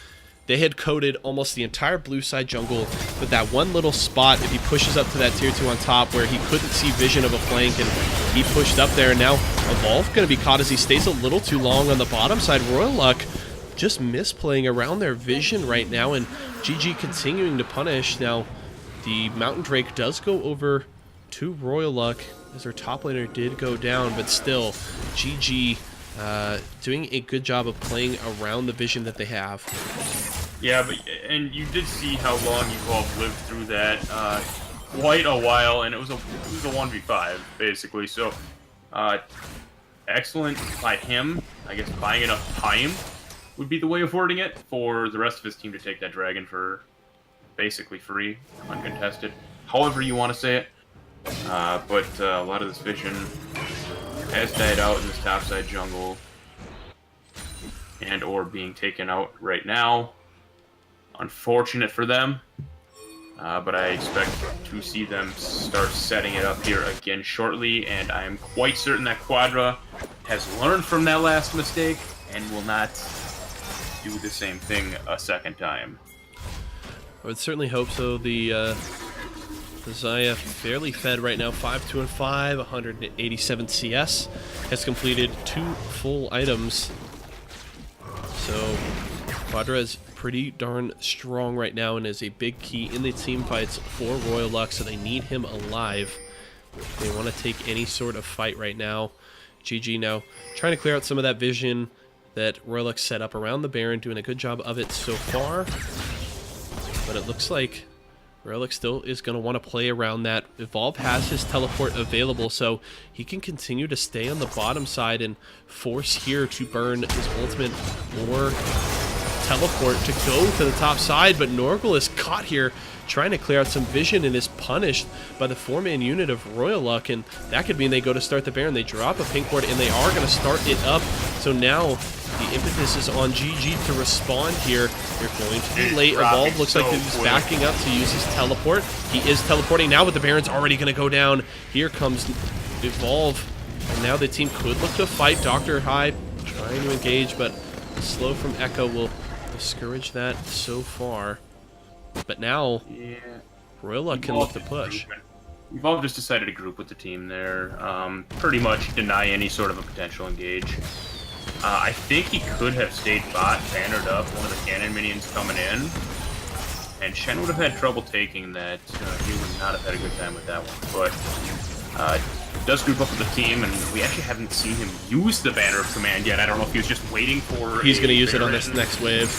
they had coated almost the entire blue side jungle with that one little spot. If he pushes up to that tier 2 on top where he couldn't see vision of a flank, and he pushed up there, and now Evolve going to be caught as he stays a little too long on the bottom side. Royal Luck just misplaying around their vision right now, and GG continuing to punish. Now, the Mountain Drake does go over to Royal Luck as their top laner did go down, but still, GG doing a good job of playing around the vision that they have. Yeah, and you did see how long Evolve lived through that quite a while, and it was a 1v5 basically. So excellent by him. I guess buying enough time would be the way of wording it for the rest of his team to take that dragon for basically free, uncontested, however you want to say it. But a lot of this vision has died out in this topside jungle, and or being taken out right now. Unfortunate for them, but I expect to see them start setting it up here again shortly, and I am quite certain that Quadra has learned from that last mistake and will not do the same thing a second time. I would certainly hope so. The Zaya fairly fed right now, 5-2-5, 187 CS, has completed 2 full items. So Quadra is pretty darn strong right now and is a big key in the team fights for Royal Luck, so they need him alive. They want to take any sort of fight right now. GG now trying to clear out some of that vision that Royal Luck set up around the Baron, doing a good job of it so far. But it looks like Relic still is going to want to play around that. Evolve has his teleport available, so he can continue to stay on the bottom side and force here to burn his ultimate or teleport to go to the top side. But Norgal is caught here trying to clear out some vision and is punished by the 4-man unit of Royal Luck, and that could mean they go to start the Baron. They drop a pink ward and they are going to start it up. So now the impetus is on GG to respond here. They're going to be late. Evolve looks like he's backing up to use his teleport. He is teleporting now, but the Baron's already going to go down. Here comes Evolve, and now the team could look to fight. Dr. High trying to engage, but the slow from Echo will discourage that so far. But now, Royal Luck can look to push. Evolve just decided to group with the team there. Pretty much deny any sort of a potential engage. I think he could have stayed bot, bannered up one of the cannon minions coming in, and Shen would have had trouble taking that. He would not have had a good time with that one. But does group up with the team, and we actually haven't seen him use the banner of command yet. I don't know if he was just waiting for. He's going to use it on this next wave.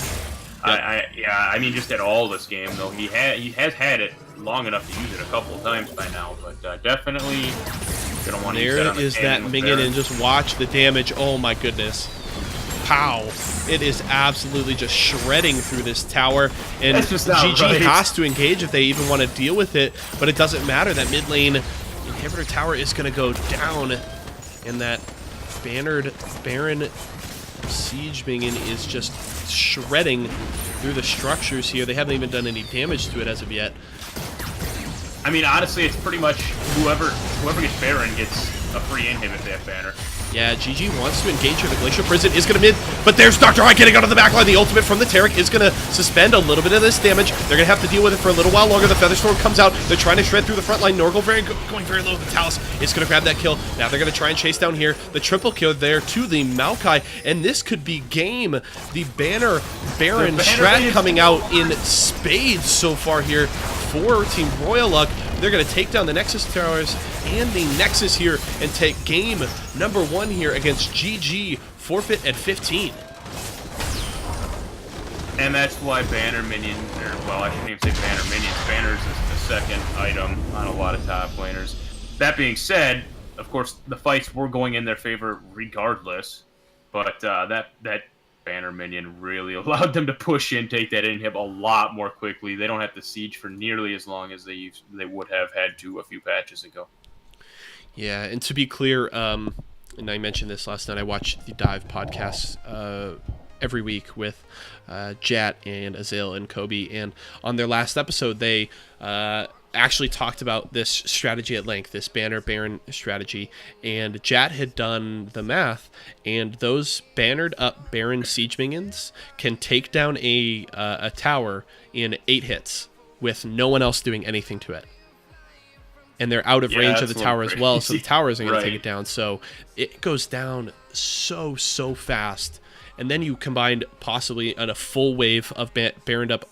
I mean, just at all this game though. He has had it long enough to use it a couple of times by now, but definitely gonna want to use that on the is that minion, and just watch the damage. Oh my goodness. Pow. It is absolutely just shredding through this tower, and GG has to engage if they even want to deal with it, but it doesn't matter. That mid lane inhibitor tower is going to go down, and that bannered Baron siege minion is just shredding through the structures here. They haven't even done any damage to it as of yet. I mean, honestly, it's pretty much whoever gets Baron gets a free inhib if they have banner. Yeah, GG wants to engage her. The Glacial Prison is going to mid, but there's Dr. High getting out of the backline. The ultimate from the Taric is going to suspend a little bit of this damage. They're going to have to deal with it for a little while longer. The Featherstorm comes out. They're trying to shred through the front line. Norgal going very low. The Talus is going to grab that kill. Now they're going to try and chase down here. The triple kill there to the Maokai, and this could be game. The Banner Baron strat coming out in spades so far here for Team Royal Luck. They're going to take down the Nexus Towers and the Nexus here and take game number 1 here against GG. Forfeit at 15. And that's why Banner Minions, or, well, I shouldn't even say Banner Minions. Banners is the second item on a lot of top laners. That being said, of course, the fights were going in their favor regardless, but that Banner Minion really allowed them to push in, take that inhib a lot more quickly. They don't have to siege for nearly as long as they would have had to a few patches ago. Yeah, and to be clear, and I mentioned this last night, I watch the Dive podcast every week with Jat and Azil and Kobe, and on their last episode, they actually talked about this strategy at length, this Banner Baron strategy, and Jat had done the math, and those bannered up Baron siege minions can take down a tower in 8 hits with no one else doing anything to it. And they're out of range of the tower as well, so the tower isn't going to take it down. So it goes down so fast. And then you combined possibly on a full wave of baroned up,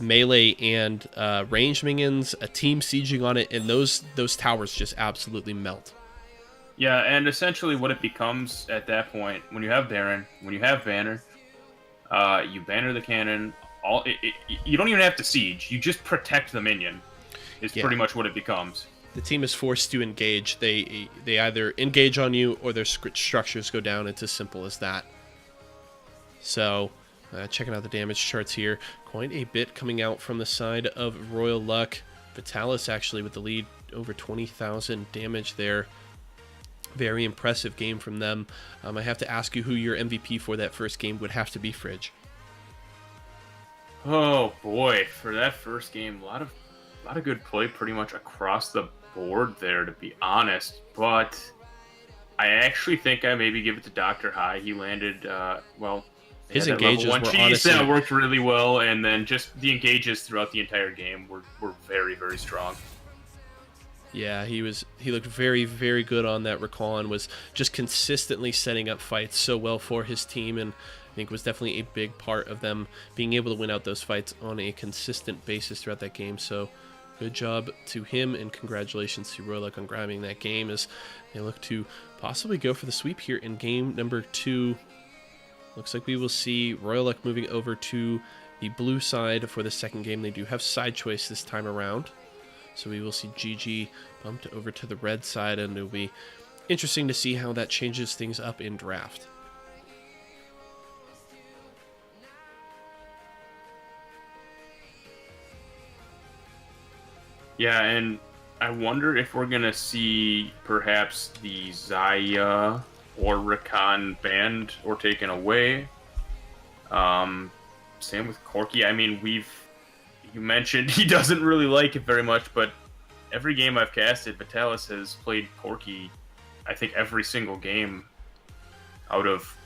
melee and ranged minions, a team sieging on it, and those towers just absolutely melt. Yeah, and essentially what it becomes at that point, when you have Baron, when you have Banner, you banner the cannon. You don't even have to siege. You just protect the minion. Is pretty much what it becomes. The team is forced to engage. They either engage on you or their structures go down. It's as simple as that. So, checking out the damage charts here. Quite a bit coming out from the side of Royal Luck. Vitalis actually with the lead, over 20,000 damage there. Very impressive game from them. I have to ask you who your MVP for that first game would have to be, Fridge. Oh boy, for that first game, a lot of good play pretty much across the board there, to be honest. But I actually think I maybe give it to Dr. High. He landed, his engages were honestly... that worked really well, and then just the engages throughout the entire game were very, very strong. Yeah, he looked very, very good on that recall and was just consistently setting up fights so well for his team, and I think was definitely a big part of them being able to win out those fights on a consistent basis throughout that game. So good job to him, and congratulations to Royal Luck on grabbing that game as they look to possibly go for the sweep here in game number 2. Looks like we will see Royal Luck moving over to the blue side for the second game. They do have side choice this time around. So we will see GG bumped over to the red side, and it'll be interesting to see how that changes things up in draft. Yeah, and I wonder if we're going to see perhaps the Zaya or Rakan banned or taken away. Same with Corki. I mean, you mentioned he doesn't really like it very much, but every game I've casted, Vitalis has played Corki, I think, every single game out of,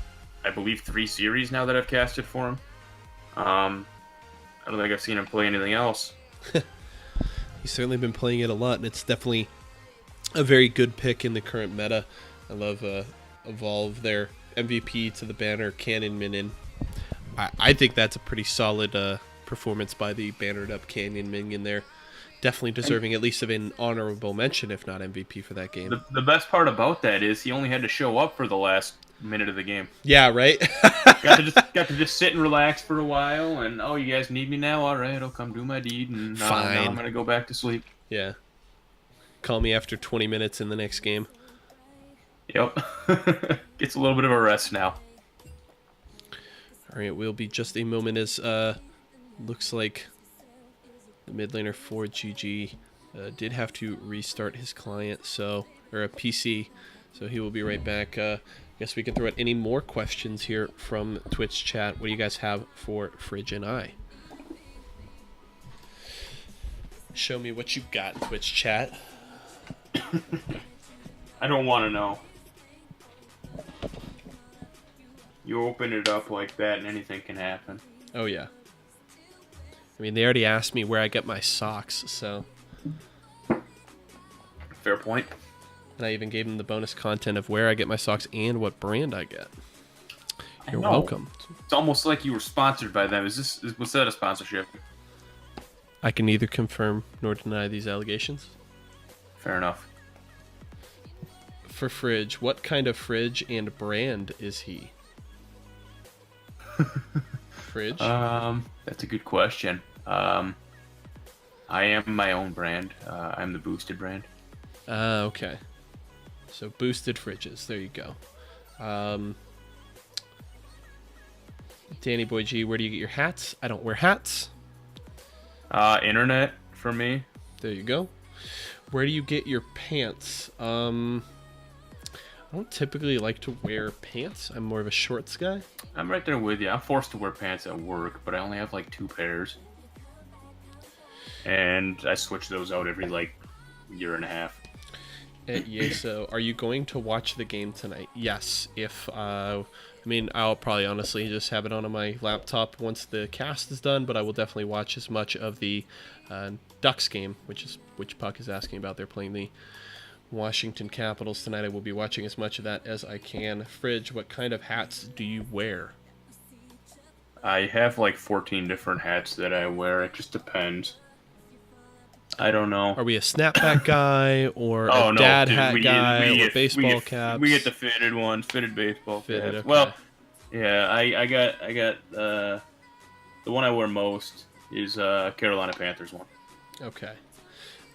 I believe, 3 series now that I've casted for him. I don't think I've seen him play anything else. He's certainly been playing it a lot, and it's definitely a very good pick in the current meta. I love Evolve, their MVP to the banner Cannon Minion. I think that's a pretty solid performance by the bannered up Canyon Minion there. Definitely deserving at least of an honorable mention, if not MVP for that game. The best part about that is he only had to show up for the last minute of the game. Yeah, right? got to just sit and relax for a while, and you guys need me now? All right, I'll come do my deed, and now I'm going to go back to sleep. Yeah. Call me after 20 minutes in the next game. Yep. Gets a little bit of a rest now. All right, we'll be just a moment as looks like the mid laner for GG did have to restart his client, or a PC, so he will be right back. Guess we can throw out any more questions here from Twitch chat. What do you guys have for Fridge and I? Show me what you got, Twitch chat. I don't want to know. You open it up like that and anything can happen. Oh, yeah. I mean, they already asked me where I get my socks, so... Fair point. And I even gave them the bonus content of where I get my socks and what brand I get. You're welcome. It's almost like you were sponsored by them. Was that a sponsorship? I can neither confirm nor deny these allegations. Fair enough. For Fridge, what kind of fridge and brand is he? Fridge? That's a good question. I am my own brand. I'm the boosted brand. Okay. So boosted fridges. There you go. Danny Boy G, where do you get your hats? I don't wear hats. Internet for me. There you go. Where do you get your pants? I don't typically like to wear pants. I'm more of a shorts guy. I'm right there with you. I'm forced to wear pants at work, but I only have like 2 pairs. and I switch those out every like year and a half. So are you going to watch the game tonight? Yes. I mean, I'll probably honestly just have it on my laptop once the cast is done, but I will definitely watch as much of the Ducks game, which Puck is asking about. They're playing the Washington Capitals tonight. I will be watching as much of that as I can. Fridge, what kind of hats do you wear? I have like 14 different hats that I wear. It just depends. I don't know. Are we a snapback guy or Oh, a no, dad dude, hat guy or baseball caps? We get the fitted ones, fitted baseball Fitted, caps. okay. Well, yeah, I got the one I wear most is Carolina Panthers one. Okay.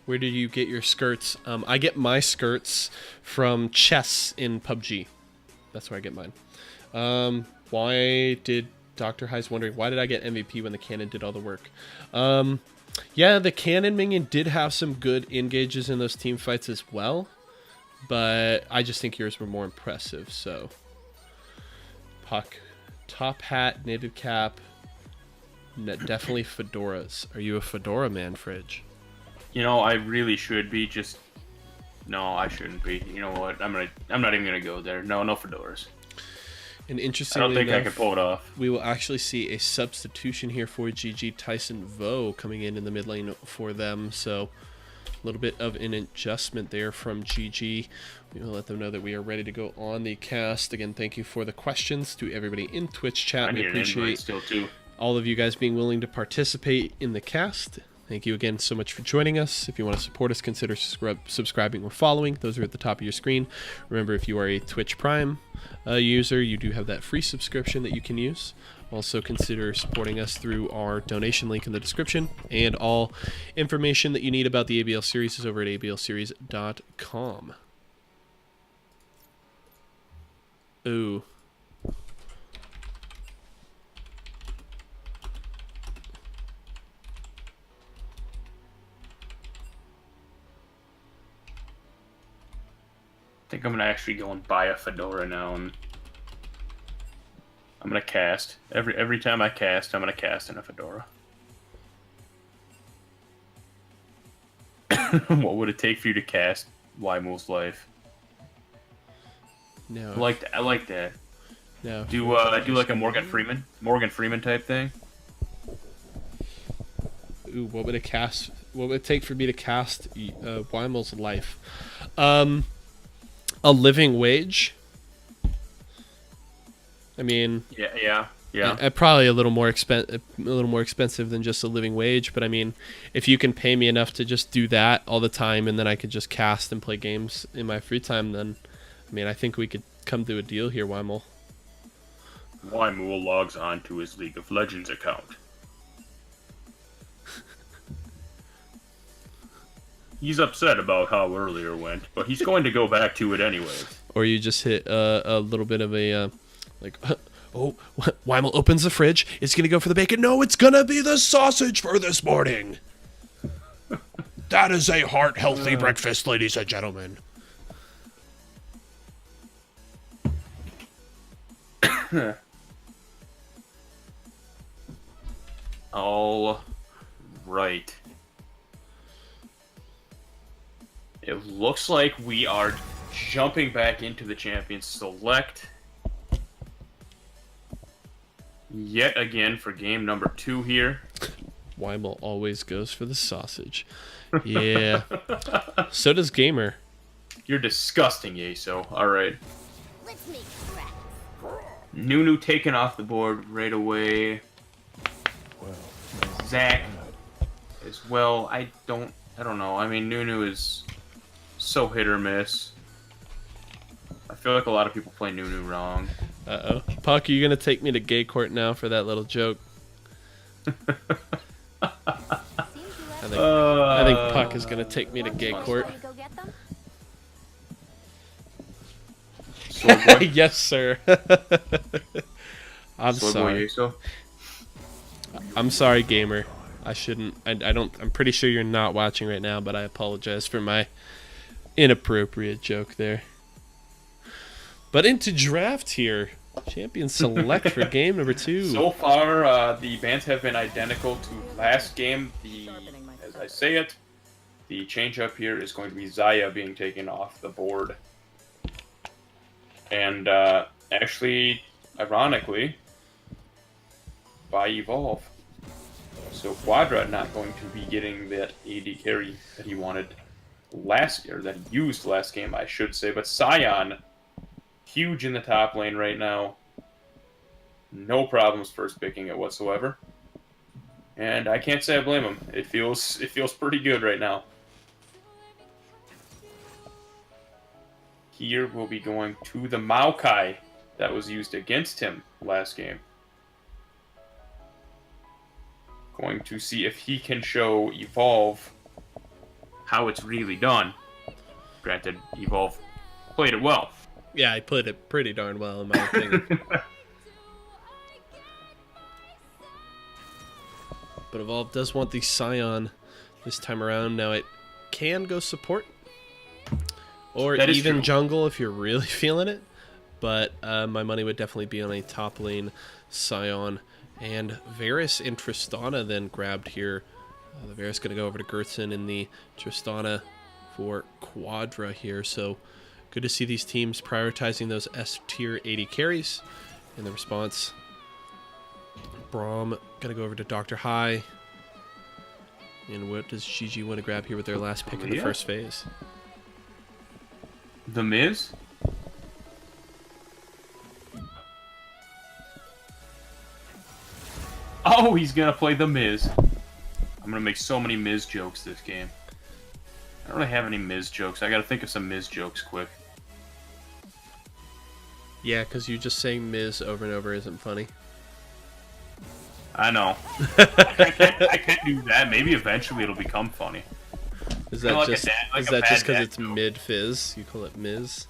Where did you get your skirts? I get my skirts from Chess in PUBG. That's where I get mine. Why did Dr. High's wondering, why did I get MVP when the cannon did all the work? Yeah, the cannon minion did have some good engages in those team fights as well, but I just think yours were more impressive. So, Puck, top hat, knitted cap, definitely fedoras. Are you a fedora man, Fridge? You know, I really should be. Just no, I shouldn't be. You know what? I'm not even gonna go there. No fedoras. And I interestingly don't think enough, I can pull it off. we will actually see a substitution here for GG. Tyson Vo coming in the mid lane for them. So a little bit of an adjustment there from GG. We will let them know that we are ready to go on the cast. Again, thank you for the questions to everybody in Twitch chat. I We need an invite appreciate still too. all of you guys being willing to participate in the cast. Thank you again so much for joining us. If you want to support us, consider subscribing or following. Those are at the top of your screen. Remember, if you are a Twitch Prime user, you do have that free subscription that you can use. Also, consider supporting us through our donation link in the description. And all information that you need about the ABL series is over at ablseries.com. Ooh. I think I'm gonna actually go and buy a fedora now, and I'm gonna cast. Every time I cast, I'm gonna cast in a fedora. What would it take for you to cast Wymo's Life? No. I like that. No. Do like a Morgan Freeman type thing. Ooh, what would it take for me to cast Wymel's Life? A living wage. I mean, Yeah. probably a little more expensive than just a living wage. But I mean, if you can pay me enough to just do that all the time, and then I could just cast and play games in my free time, then I mean, I think we could come to a deal here, Wymel. Wymo logs on to his League of Legends account. He's upset about how earlier went, but he's going to go back to it anyways. Or you just hit a little bit of a like, oh, Wymel opens the fridge. It's gonna go for the bacon. No, it's gonna be the sausage for this morning. That is a heart-healthy breakfast, ladies and gentlemen. All right. It looks like we are jumping back into the Champions Select yet again for game number 2 here. Wymel always goes for the sausage. Yeah. So does Gamer. You're disgusting, Yeso. All right. Nunu taken off the board right away. Zach as well. I don't know. I mean, Nunu is so hit or miss. I feel like a lot of people play Nunu wrong. Uh-oh. Puck, are you going to take me to gay court now for that little joke? I think Puck is going to take me to gay court. Yes, sir. I'm sorry. I'm sorry, Gamer. I shouldn't. I don't. I'm pretty sure you're not watching right now, but I apologize for my inappropriate joke there. But into draft here. Champion select for game number 2. So far, the bans have been identical to last game. As as I say it. The change-up here is going to be Zaya being taken off the board. And actually, ironically, by Evolve. So Quadra not going to be getting that AD carry that he wanted last year, that he used last game, I should say. But Sion, huge in the top lane right now. No problems first picking it whatsoever. And I can't say I blame him. It feels pretty good right now. Here we'll be going to the Maokai that was used against him last game. Going to see if he can show Evolve how it's really done. Granted, Evolve played it well. Yeah, I played it pretty darn well, in my opinion. But Evolve does want the Scion this time around. Now it can go support. Or even jungle if you're really feeling it. But my money would definitely be on a top lane Scion. And Varus and Tristana then grabbed here. The Varus going to go over to Gertson in the Tristana for Quadra here. So good to see these teams prioritizing those S-tier 80 carries. In the response, Braum going to go over to Dr. High. And what does GG want to grab here with their last pick in the first phase? The Miz? Oh, he's gonna play The Miz. I'm gonna make so many Miz jokes this game. I don't really have any Miz jokes. I gotta think of some Miz jokes quick. Yeah, because you just saying Miz over and over isn't funny. I know. I can't do that. Maybe eventually it'll become funny. Is that like just because it's mid-fizz? You call it Miz?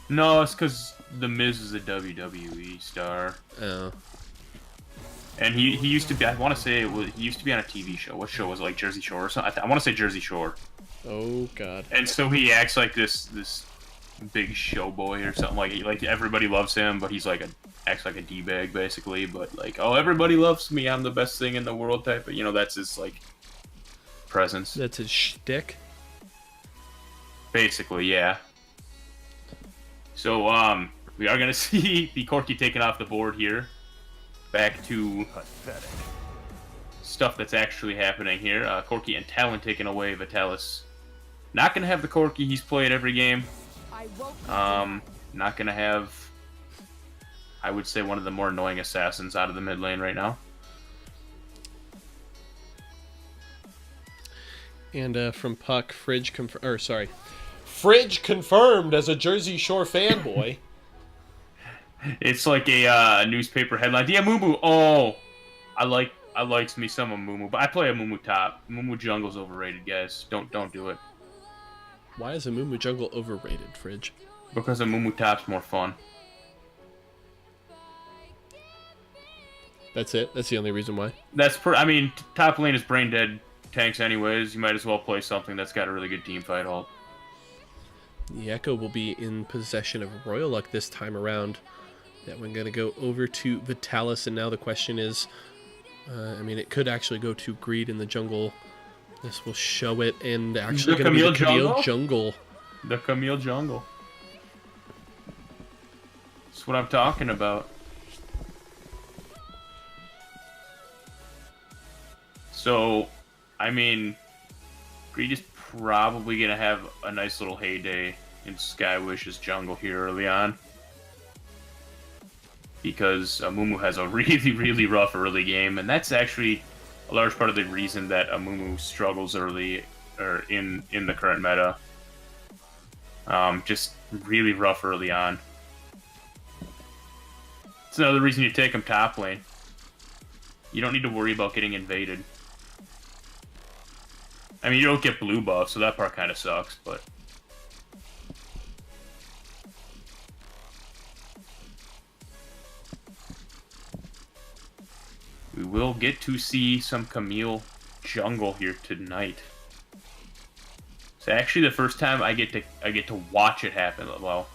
No, it's because The Miz is a WWE star. Oh. And he used to be, I want to say, he used to be on a TV show. What show was it, like Jersey Shore or something? I want to say Jersey Shore. Oh, God. And so he acts like this big show boy or something. Like everybody loves him, but he's like acts like a D-bag, basically. But like, oh, everybody loves me. I'm the best thing in the world type. But, you know, that's his, like, presence. That's his shtick? Basically, yeah. So, we are going to see the Corki taken off the board here. Back to stuff that's actually happening here. Corki and Talon taking away Vitalis. Not going to have the Corki he's played every game. Not going to have, I would say, one of the more annoying assassins out of the mid lane right now. And from Puck, Fridge confirmed as a Jersey Shore fanboy. It's like a newspaper headline. Yeah, Mumu. Oh, I likes me some of Mumu, but I play a Mumu top. Mumu jungle's overrated, guys. Don't do it. Why is a Mumu jungle overrated, Fridge? Because a Mumu top's more fun. That's it. That's the only reason why. I mean, top lane is brain dead tanks anyways. You might as well play something that's got a really good team fight ult. The Echo will be in possession of Royal Luck this time around. That one going to go over to Vitalis, and now the question is, I mean, it could actually go to Greed in the jungle. This will show it, and actually going to be the Camille jungle. The Camille jungle. That's what I'm talking about. So, I mean, Greed is probably going to have a nice little heyday in Skywish's jungle here early on. Because Mumu has a really, really rough early game, and that's actually a large part of the reason that Mumu struggles early, or in the current meta. Just really rough early on. It's another reason you take him top lane. You don't need to worry about getting invaded. I mean, you don't get blue buff, so that part kind of sucks, but... we will get to see some Camille jungle here tonight. It's actually the first time I get to watch it happen. Well,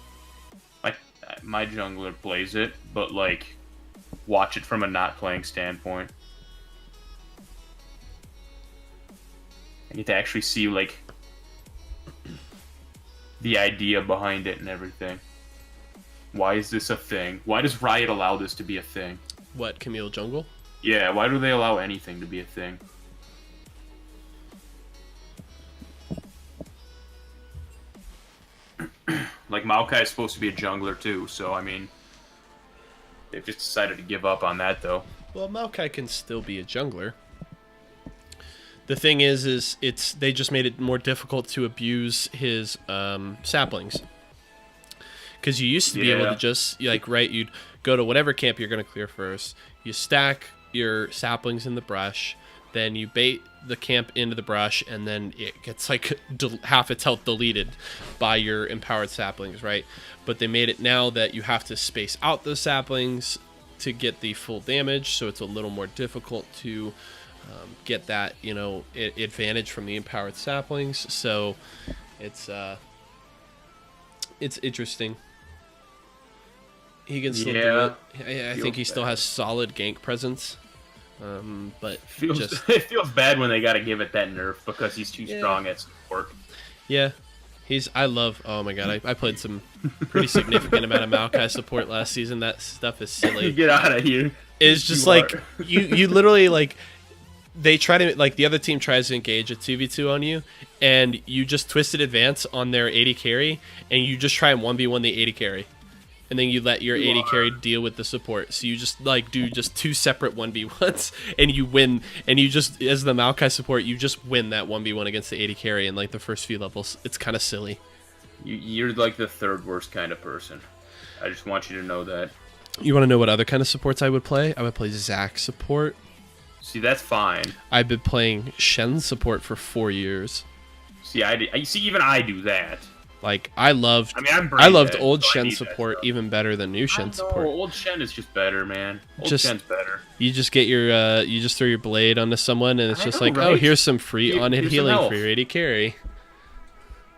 my jungler plays it, but like watch it from a not playing standpoint. You get to actually see like the idea behind it and everything. Why is this a thing? Why does Riot allow this to be a thing? What, Camille Jungle? Yeah, why do they allow anything to be a thing? Like, Maokai is supposed to be a jungler too, so I mean, they've just decided to give up on that though. Well, Maokai can still be a jungler. The thing is they just made it more difficult to abuse his saplings. Because you used to be able to just, like, right, you'd go to whatever camp you're going to clear first. You stack your saplings in the brush. Then you bait the camp into the brush. And then it gets, like, half its health deleted by your empowered saplings, right? But they made it now that you have to space out those saplings to get the full damage. So it's a little more difficult to get that, you know, advantage from the empowered saplings. So it's interesting. He can still do it. I think he still has solid gank presence. But it feels bad when they got to give it that nerf because he's too strong at support. Yeah. Oh my god, I played some pretty significant amount of Maokai support last season. That stuff is silly. Get out of here. It's just like, you literally, like, they try to, like, the other team tries to engage a 2v2 on you, and you just twisted advance on their 80 carry, and you just try and 1v1 the 80 carry. And then you let your 80 carry deal with the support. So you just, like, do just 2 separate 1v1s, and you win. And you just, as the Maokai support, you just win that 1v1 against the 80 carry in, like, the first few levels. It's kind of silly. You're, like, the third worst kind of person. I just want you to know that. You want to know what other kind of supports I would play? I would play Zac support. See, that's fine. I've been playing Shen support for 4 years. See, even I do that. Like, I loved old Shen support even better than new Shen support. Old Shen is just better, man. Shen's better. You just get your, you just throw your blade onto someone, and it's just like, right? Oh, here's some free on-hit healing for your 80 carry.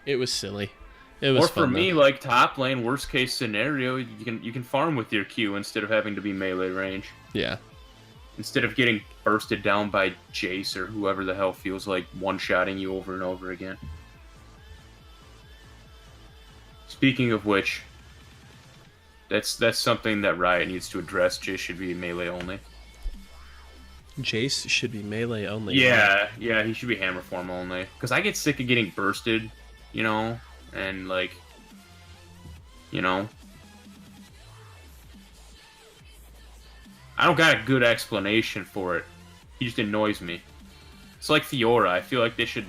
It was silly. It was fun, for me, like, top lane, worst case scenario, you can farm with your Q instead of having to be melee range. Yeah. Instead of getting bursted down by Jace or whoever the hell feels like one-shotting you over and over again. Speaking of which, that's something that Riot needs to address. Jace should be melee only. Jace should be melee only. Yeah, he should be hammer form only. Because I get sick of getting bursted, you know, and, like, you know. I don't got a good explanation for it. He just annoys me. It's like Fiora. I feel like they should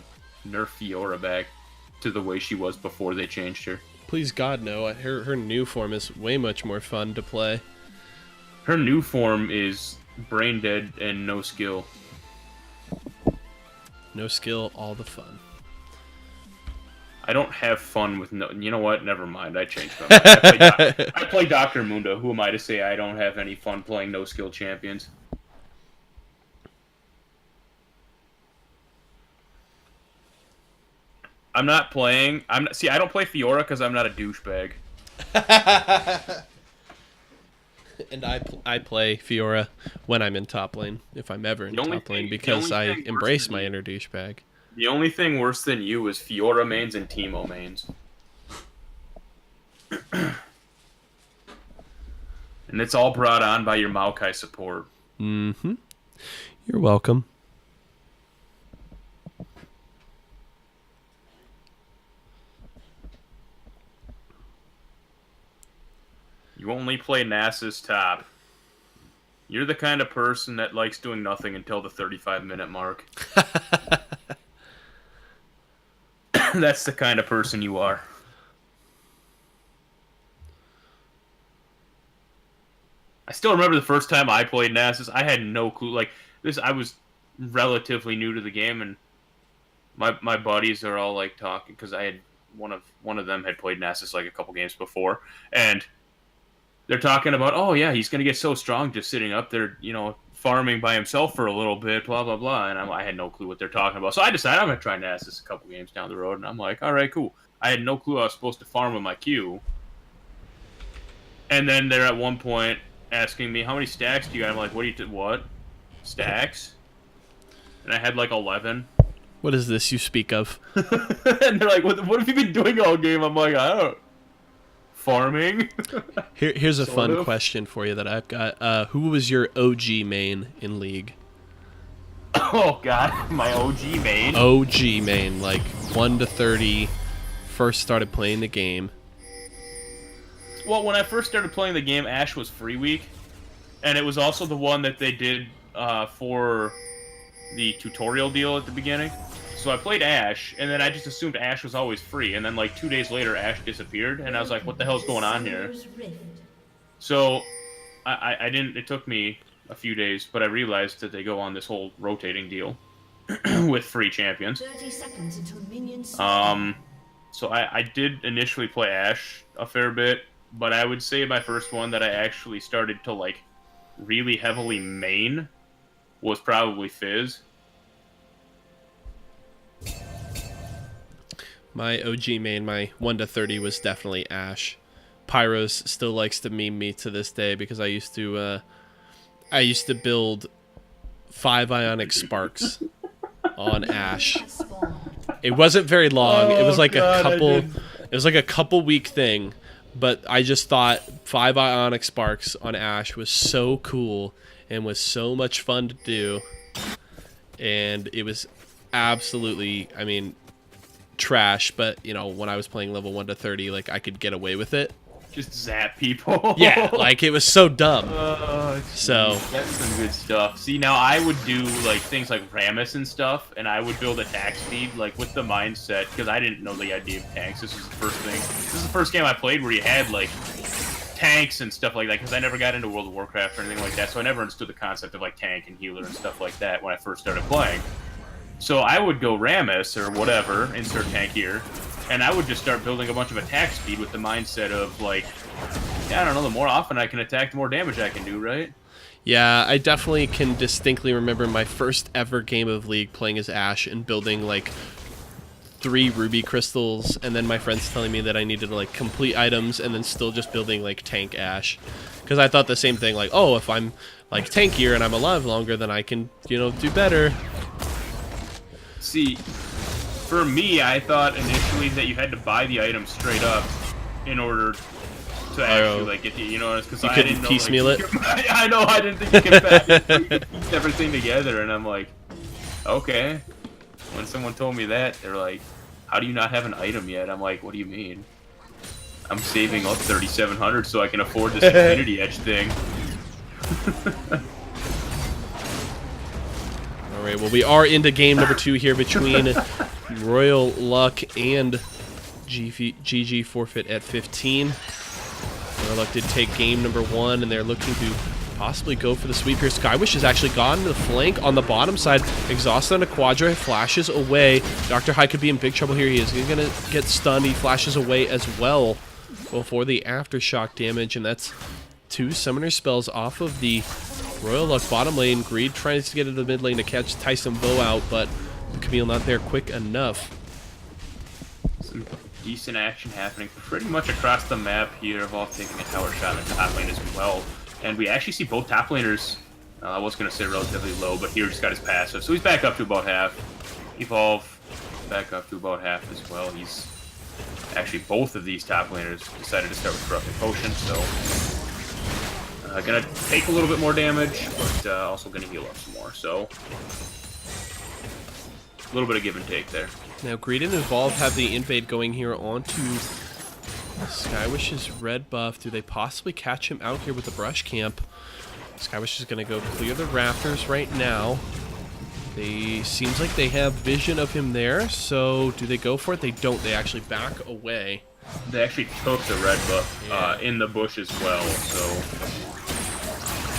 nerf Fiora back to the way she was before they changed her. Please God, no. Her new form is way much more fun to play. Her new form is brain dead and no skill. No skill, all the fun. I don't have fun with no... You know what? Never mind. I changed my mind. I play Dr. Mundo. Who am I to say I don't have any fun playing no-skill champions? I'm not playing... See, I don't play Fiora because I'm not a douchebag. And I play Fiora when I'm in top lane, if I'm ever in top lane, because I embrace my inner douchebag. The only thing worse than you is Fiora mains and Teemo mains. And it's all brought on by your Maokai support. Mm-hmm. You're welcome. You only play Nasus top. You're the kind of person that likes doing nothing until the 35-minute mark. That's the kind of person you are. I still remember the first time I played Nasus. I had no clue. Like, this, I was relatively new to the game, and my buddies are all, like, talking, because I had one of them had played Nasus, like, a couple games before, and they're talking about, oh, yeah, he's going to get so strong just sitting up there, you know, farming by himself for a little bit, blah, blah, blah. And I had no clue what they're talking about. So I decided I'm going to try Nasus a couple games down the road. And I'm like, all right, cool. I had no clue I was supposed to farm with my Q. And then they're at one point asking me, how many stacks do you got? I'm like, what? Stacks? And I had like 11. What is this you speak of? And they're like, what have you been doing all game? I'm like, I don't. Farming. Here's a Sort fun of. question for you that I've got. Who was your OG main in League? Oh god, my OG main. OG main, like 1 to 30, first started playing the game. Well, when I first started playing the game, Ash was free week, and it was also the one that they did for the tutorial deal at the beginning. So I played Ash, and then I just assumed Ash was always free, and then like 2 days later, Ash disappeared, and I was like, what the hell's going on here? So I didn't, it took me a few days, but I realized that they go on this whole rotating deal with free champions. 30 seconds until minions. So I did initially play Ash a fair bit, but I would say my first one that I actually started to like really heavily main was probably Fizz. My OG main, my 1 to 30 was definitely Ash. Pyros still likes to meme me to this day because I used to build 5 ionic sparks on Ash. It wasn't very long. It was like a couple week thing, but I just thought 5 ionic sparks on Ash was so cool and was so much fun to do. And it was absolutely, I mean, trash, but you know, when I was playing level 1 to 30, like I could get away with it. Just zap people. Yeah, like it was so dumb. So that's some good stuff. See, now I would do like things like Rammus and stuff, and I would build attack speed like with the mindset, because I didn't know the idea of tanks. This was the first thing. This is the first game I played where you had like tanks and stuff like that, because I never got into World of Warcraft or anything like that, so I never understood the concept of like tank and healer and stuff like that when I first started playing. So I would go Rammus or whatever, insert tank here, and I would just start building a bunch of attack speed with the mindset of like, yeah, I don't know, the more often I can attack, the more damage I can do, right? yeah, I definitely can distinctly remember my first ever game of League playing as Ashe and building like 3 ruby crystals, and then my friends telling me that I needed to like complete items and then still just building like tank Ashe, because I thought the same thing, like, oh, if I'm like tankier and I'm alive longer, then I can, you know, do better. See, for me, I thought initially that you had to buy the item straight up in order to actually like get the, you know, because I couldn't didn't know, piecemeal like, it. I know, I didn't think you could piece everything together, and I'm like, okay. When someone told me that, they're like, how do you not have an item yet? I'm like, what do you mean? I'm saving up 3,700 so I can afford this Infinity Edge thing. Alright, well, we are into game number 2 here between Royal Luck and GG Forfeit at 15. Royal Luck did take game number 1, and they're looking to possibly go for the sweep here. Skywish has actually gone to the flank on the bottom side. Exhausted on a Quadra, flashes away. Dr. High could be in big trouble here. He is going to get stunned. He flashes away as well for the aftershock damage, and that's 2 summoner spells off of the Royal Luck bottom lane. Greed tries to get into the mid lane to catch Tyson Bow out, but the Camille not there quick enough. Some decent action happening pretty much across the map here. Evolve taking a tower shot in the top lane as well. And we actually see both top laners, I was going to say relatively low, but here just got his passive. So he's back up to about half. Evolve back up to about half as well. He's actually, both of these top laners decided to start with Corrupting Potion, so gonna take a little bit more damage, but also gonna heal up some more, so a little bit of give and take there. Now, Greed and Evolve have the invade going here onto Skywish's red buff. Do they possibly catch him out here with the brush camp? Skywish is going to go clear the rafters right now. They seems like they have vision of him there, so do they go for it? They don't. They actually back away. They actually took the red buff in the bush as well, so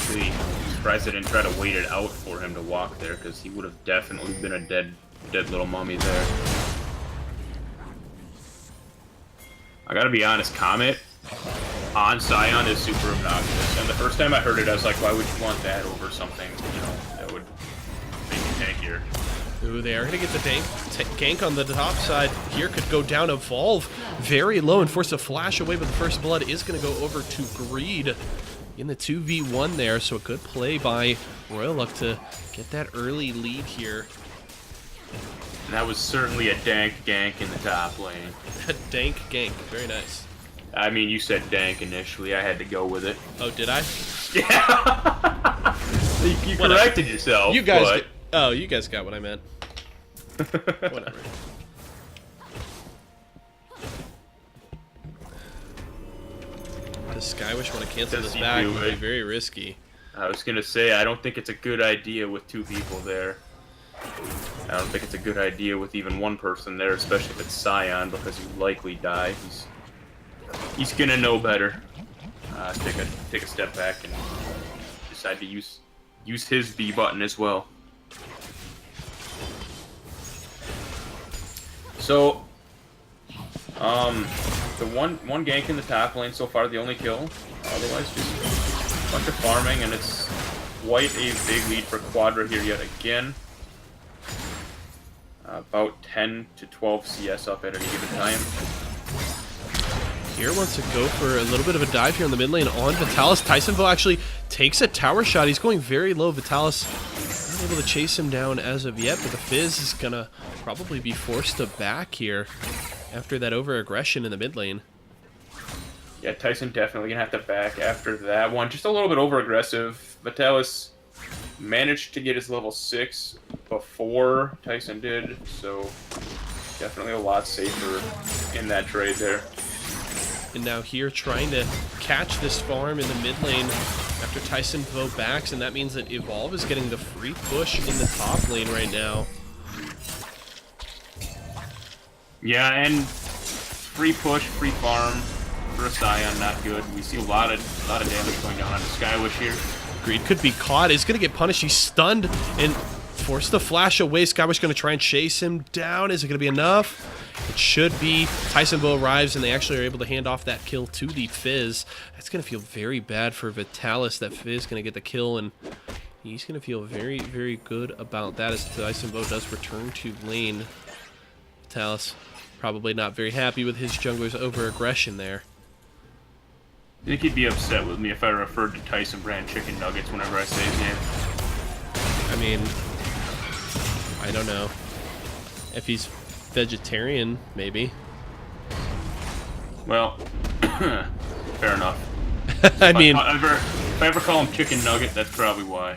actually surprised they didn't try to wait it out for him to walk there, because he would have definitely been a dead little mummy there. I gotta be honest, Comet on Scion is super obnoxious, and the first time I heard it, I was like, why would you want that over something, you know, that would make you tankier? Ooh, they are going to get the gank on the top side. Here could go down. Evolve very low and force a flash away, but the first blood is going to go over to Greed in the 2v1 there, so a good play by Royal Luck to get that early lead here. And that was certainly a dank gank in the top lane. A dank gank. Very nice. I mean, you said dank initially. I had to go with it. Oh, did I? Yeah. you corrected yourself. You guys. But... Oh, you guys got what I meant. Whatever. Does Skywish want to cancel this back? It would be very risky. I was gonna say, I don't think it's a good idea with 2 people there. I don't think it's a good idea with even 1 person there, especially if it's Scion, because he'd likely die. He's gonna know better. Take a step back and decide to use his B button as well. So, the one gank in the top lane so far, the only kill. Otherwise, just a bunch of farming, and it's quite a big lead for Quadra here yet again. About 10 to 12 CS up at any given time. Here wants to go for a little bit of a dive here on the mid lane on Vitalis. Tysonville actually takes a tower shot. He's going very low. Vitalis not able to chase him down as of yet, but the Fizz is going to probably be forced to back here after that over-aggression in the mid lane. Yeah, Tyson definitely going to have to back after that one. Just a little bit over-aggressive. Vitalis managed to get his level 6 before Tyson did, so definitely a lot safer in that trade there. And now here trying to catch this farm in the mid lane after Tysonville backs, and that means that Evolve is getting the free push in the top lane right now. Yeah, and free push, free farm for a Scion, not good. We see a lot of damage going down on the Skywish here. Greed could be caught. He's going to get punished. He's stunned and forced to flash away. Skywish going to try and chase him down. Is it going to be enough? It should be. Tysonville arrives, and they actually are able to hand off that kill to the Fizz. That's going to feel very bad for Vitalis. That Fizz going to get the kill, and he's going to feel very, very good about that as Tysonville does return to lane. Vitalis probably not very happy with his jungler's over-aggression there. I think he'd be upset with me if I referred to Tyson brand chicken nuggets whenever I say his name. I mean, I don't know. If he's vegetarian, maybe. Well, fair enough. I mean, if I ever call him chicken nugget, that's probably why.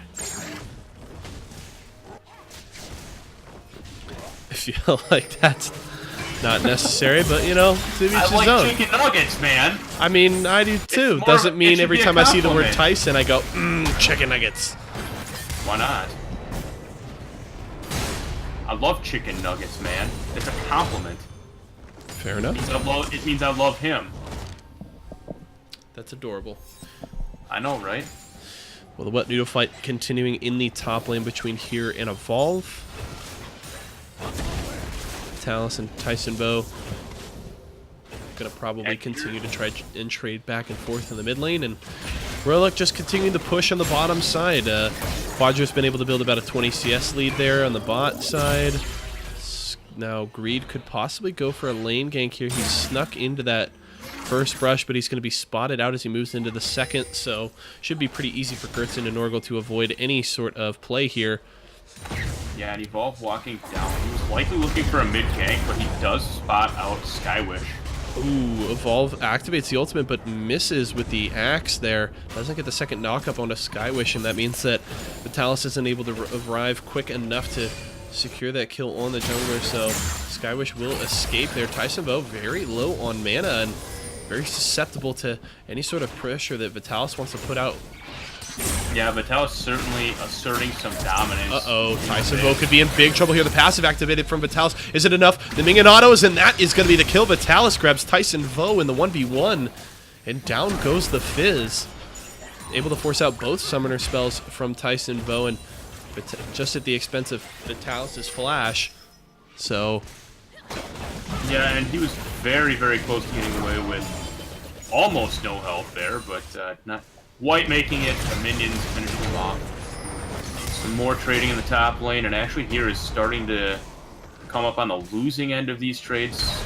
I feel like that's not necessary, but you know, to each his I like own. chicken nuggets, man. I mean, I do too. Doesn't mean every time I see the word compliment. Tyson, I go, chicken nuggets. Why not? I love chicken nuggets, man. It's a compliment. Fair enough. It means I love him. That's adorable. I know, right? Well, the wet noodle fight continuing in the top lane between here and Evolve. Talus and Tysonville gonna probably continue to try and trade back and forth in the mid lane, and Relic just continuing to push on the bottom side. Quadra's been able to build about a 20 CS lead there on the bot side. Now Greed could possibly go for a lane gank here. He's snuck into that first brush, but he's going to be spotted out as he moves into the second, so should be pretty easy for Gertzen and Norgal to avoid any sort of play here. Yeah, and Evolve walking down. He was likely looking for a mid gank, but he does spot out Skywish. Ooh, Evolve activates the ultimate, but misses with the axe there. Doesn't get the second knock-up onto Skywish, and that means that Vitalis isn't able to arrive quick enough to secure that kill on the jungler, so Skywish will escape there. Tysonville very low on mana and very susceptible to any sort of pressure that Vitalis wants to put out. Yeah, Vitalis certainly asserting some dominance. Uh-oh, Tysonville could be in big trouble here. The passive activated from Vitalis. Is it enough? The minion autos, and that is going to be the kill. Vitalis grabs Tysonville in the 1v1, and down goes the Fizz. Able to force out both summoner spells from Tysonville, and just at the expense of Vitalis' flash. So, yeah, and he was very, very close to getting away with almost no health there, but not White making it. The minions finishing him off. Some more trading in the top lane, and actually here is starting to come up on the losing end of these trades.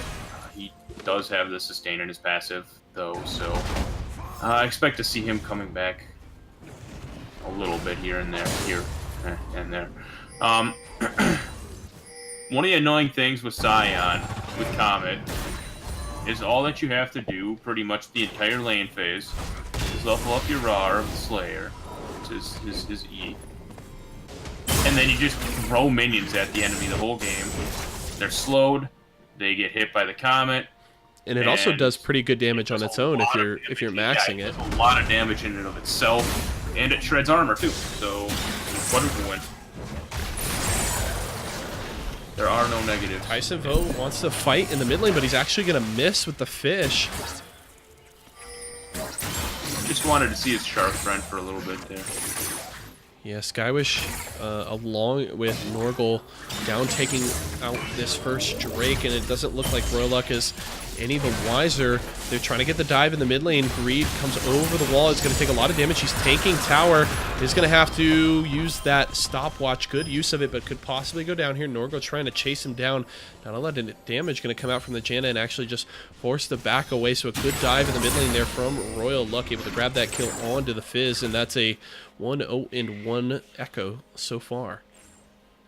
He does have the sustain in his passive, though, so I expect to see him coming back a little bit here and there, and there. one of the annoying things with Scion, with Comet, is all that you have to do, pretty much the entire lane phase, is level up your RAR of the Slayer, which is his E. And then you just throw minions at the enemy the whole game. They're slowed, they get hit by the Comet. And it also does pretty good damage on its own if you're maxing it. It does a lot of damage in and of itself, and it shreds armor too, so quadruple win. There are no negatives. Tyson Vo wants to fight in the mid lane, but he's actually going to miss with the fish. Just wanted to see his shark friend for a little bit there. Yeah, Skywish, along with Norgal, down taking out this first Drake, and it doesn't look like Royal Luck is any the wiser. They're trying to get the dive in the mid lane. Greed comes over the wall. It's going to take a lot of damage. He's tanking tower. He's going to have to use that stopwatch. Good use of it, but could possibly go down here. Norgal trying to chase him down. Not a lot of damage going to come out from the Janna and actually just force the back away. So a good dive in the mid lane there from Royal Luck, able to grab that kill onto the Fizz, and that's a 1-0-1 Echo so far.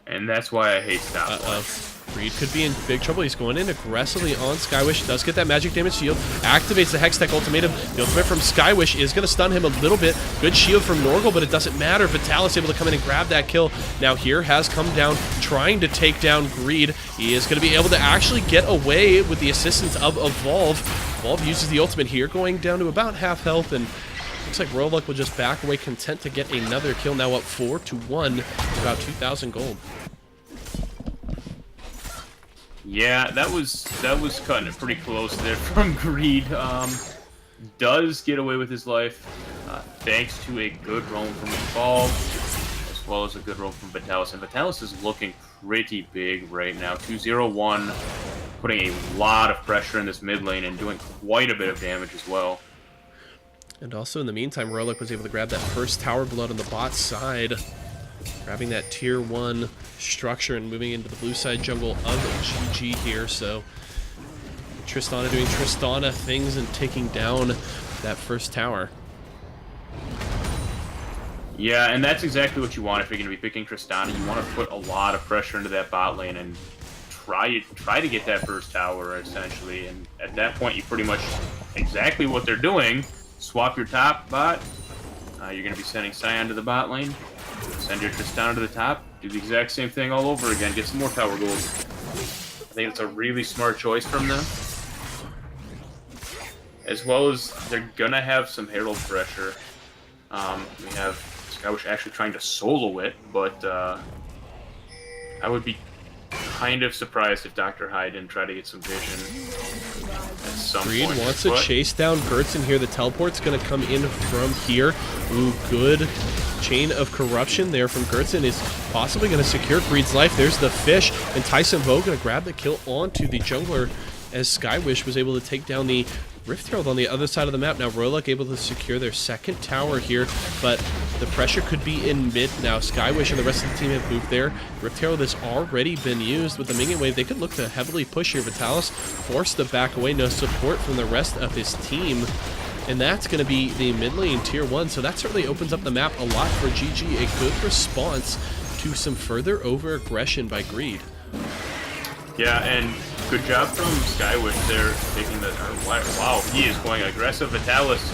And that's why I hate stopwatch. Greed could be in big trouble. He's going in aggressively on Skywish. Does get that magic damage shield. Activates the Hextech ultimatum. The ultimate from Skywish is going to stun him a little bit. Good shield from Norgal, but it doesn't matter. Vitalis able to come in and grab that kill. Now here has come down, trying to take down Greed. He is going to be able to actually get away with the assistance of Evolve. Evolve uses the ultimate here, going down to about half health, and looks like Royal Luck will just back away, content to get another kill. Now up 4-1, about 2,000 gold. Yeah, that was cutting it pretty close there from Greed. Does get away with his life, thanks to a good roam from Evolve, as well as a good roam from Vitalis. And Vitalis is looking pretty big right now. 2-0-1, putting a lot of pressure in this mid lane and doing quite a bit of damage as well. And also in the meantime, Royal Luck was able to grab that first tower blood on the bot side, grabbing that tier 1 structure and moving into the blue side jungle of GG here. So Tristana doing Tristana things and taking down that first tower. Yeah, and that's exactly what you want if you're going to be picking Tristana. You want to put a lot of pressure into that bot lane and try to get that first tower, essentially. And at that point, you pretty much exactly what they're doing. Swap your top bot. You're going to be sending Scion to the bot lane. Send your Tristana to the top. Do the exact same thing all over again. Get some more tower gold. I think it's a really smart choice from them. As well as they're going to have some Herald pressure. We have Skywish actually trying to solo it, but I would be kind of surprised if Dr. Hyde didn't try to get some vision at some Greed point. wants to chase down Gertzen here. The teleport's going to come in from here. Ooh, good chain of corruption there from Gertzen is possibly going to secure Greed's life. There's the fish, and Tyson Vo going to grab the kill onto the jungler as Skywish was able to take down the Rift Herald on the other side of the map. Now Royal Luck able to secure their second tower here, but the pressure could be in mid now. Skywish and the rest of the team have moved there. Rift Herald has already been used with the minion wave. They could look to heavily push here. Vitalis forced to back away. No support from the rest of his team. And that's going to be the mid lane tier 1. So that certainly opens up the map a lot for GG. A good response to some further over-aggression by Greed. Yeah, and good job from Skywish there, taking the... Wow, he is going aggressive. Vitalis,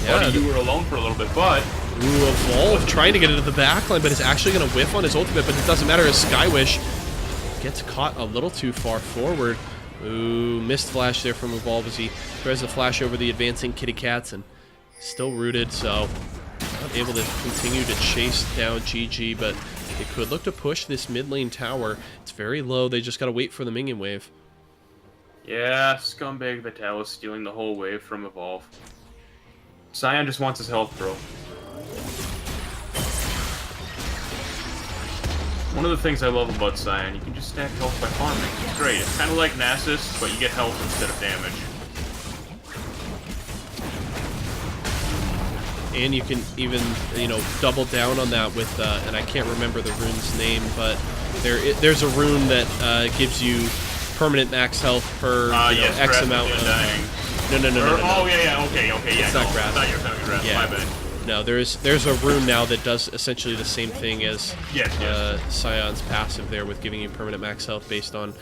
yeah, you were alone for a little bit, but... Ooh, Evolve trying to get into the backline, but is actually going to whiff on his ultimate, but it doesn't matter as Skywish gets caught a little too far forward. Ooh, missed flash there from Evolve as he throws a flash over the advancing kitty cats and still rooted, so not able to continue to chase down GG, but they could look to push this mid lane tower. It's very low. They just got to wait for the minion wave. Yeah, scumbag Vitalis stealing the whole wave from Evolve. Scion just wants his health, bro. One of the things I love about Scion, you can just stack health by farming. It's great. It's kind of like Nasus, but you get health instead of damage. And you can even, double down on that with, and I can't remember the rune's name, but there's a rune that gives you permanent max health per yes, X amount of... dying. No. Oh, yeah, okay, yeah. It's not grass. I thought you were talking grass, Yeah. my bad. No, there's a rune now that does essentially the same thing as Scion's passive there, with giving you permanent max health based on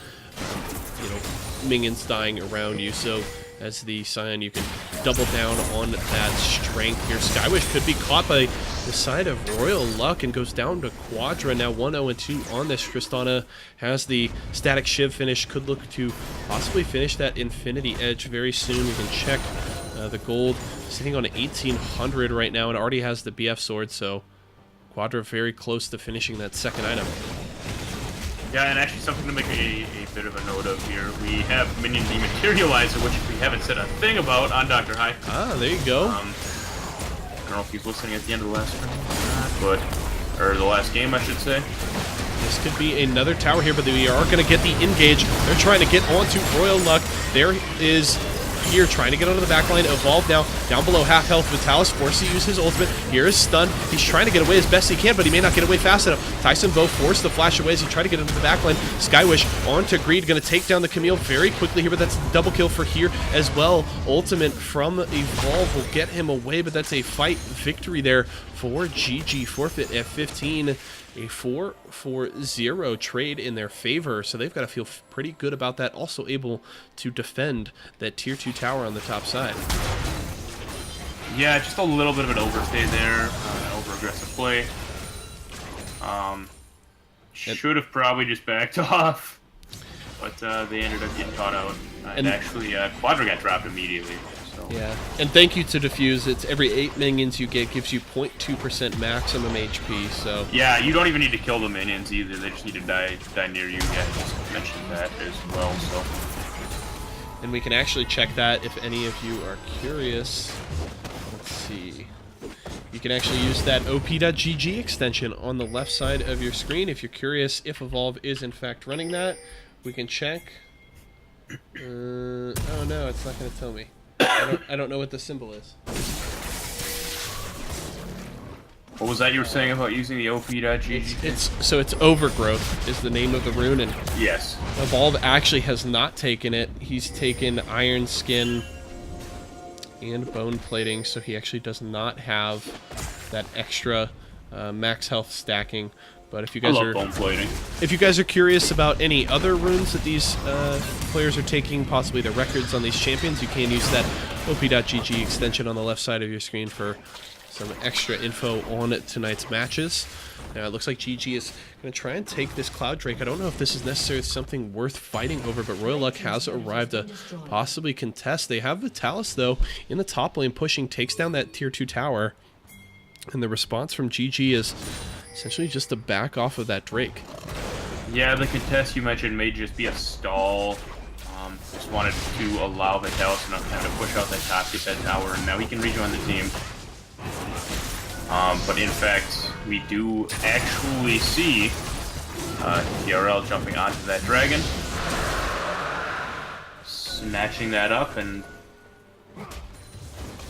minions dying around you. So as the Scion, you can double down on that strength here. Skywish could be caught by the side of Royal Luck and goes down to Quadra. Now 1-0-2 on this. Tristana has the static shiv finish, could look to possibly finish that Infinity Edge very soon. We can check the gold, sitting on 1800 right now, and already has the BF sword, so Quadra very close to finishing that second item. Yeah, and actually something to make a bit of a note of here. We have Minion Dematerializer, which we haven't said a thing about on Dr. High. Ah, there you go. I don't know if he's listening at the end of the last round, or the last game, I should say. This could be another tower here, but we are going to get the engage. They're trying to get onto Royal Luck. There is here trying to get onto the back line. Evolve now down below half health. Vitalis forced to use his ultimate. Here is stun. He's trying to get away as best he can, but he may not get away fast enough. Tyson Bow forced to flash away as he tried to get into the back line. Skywish onto Greed, going to take down the Camille very quickly here, but that's a double kill for here as well. Ultimate from Evolve will get him away, but that's a fight victory there for GG. Forfeit at 15. A 4-4-0 trade in their favor, so they've got to feel pretty good about that. Also able to defend that tier 2 tower on the top side. Yeah, just a little bit of an overstay there, over-aggressive play. Should have probably just backed off, but they ended up getting caught out. And actually, Quadra got dropped immediately. So. Yeah, and thank you to Diffuse. It's every 8 minions you get gives you 0.2% maximum HP. So yeah, you don't even need to kill the minions either. They just need to die near you. Yeah, just mentioned that as well. So, and we can actually check that if any of you are curious. Let's see. You can actually use that op.gg extension on the left side of your screen if you're curious if Evolve is in fact running that. We can check. Oh no, it's not going to tell me. I don't know what the symbol is. What was that you were saying about using the op.gg? It's Overgrowth is the name of the rune, and yes, Evolve actually has not taken it. He's taken Iron Skin and Bone Plating, so he actually does not have that extra max health stacking. But if you guys are curious about any other runes that these players are taking, possibly their records on these champions, you can use that op.gg extension on the left side of your screen for some extra info on tonight's matches. Now it looks like GG is going to try and take this Cloud Drake. I don't know if this is necessarily something worth fighting over, but Royal Luck has arrived to possibly contest. They have Vitalis, though, in the top lane pushing, takes down that tier 2 tower. And the response from GG is essentially just to back off of that Drake. Yeah, the contest you mentioned may just be a stall. Just wanted to allow Vitalis enough time to push out that top, get that tower, and now he can rejoin the team. But in fact, we do actually see TRL jumping onto that dragon, snatching that up, and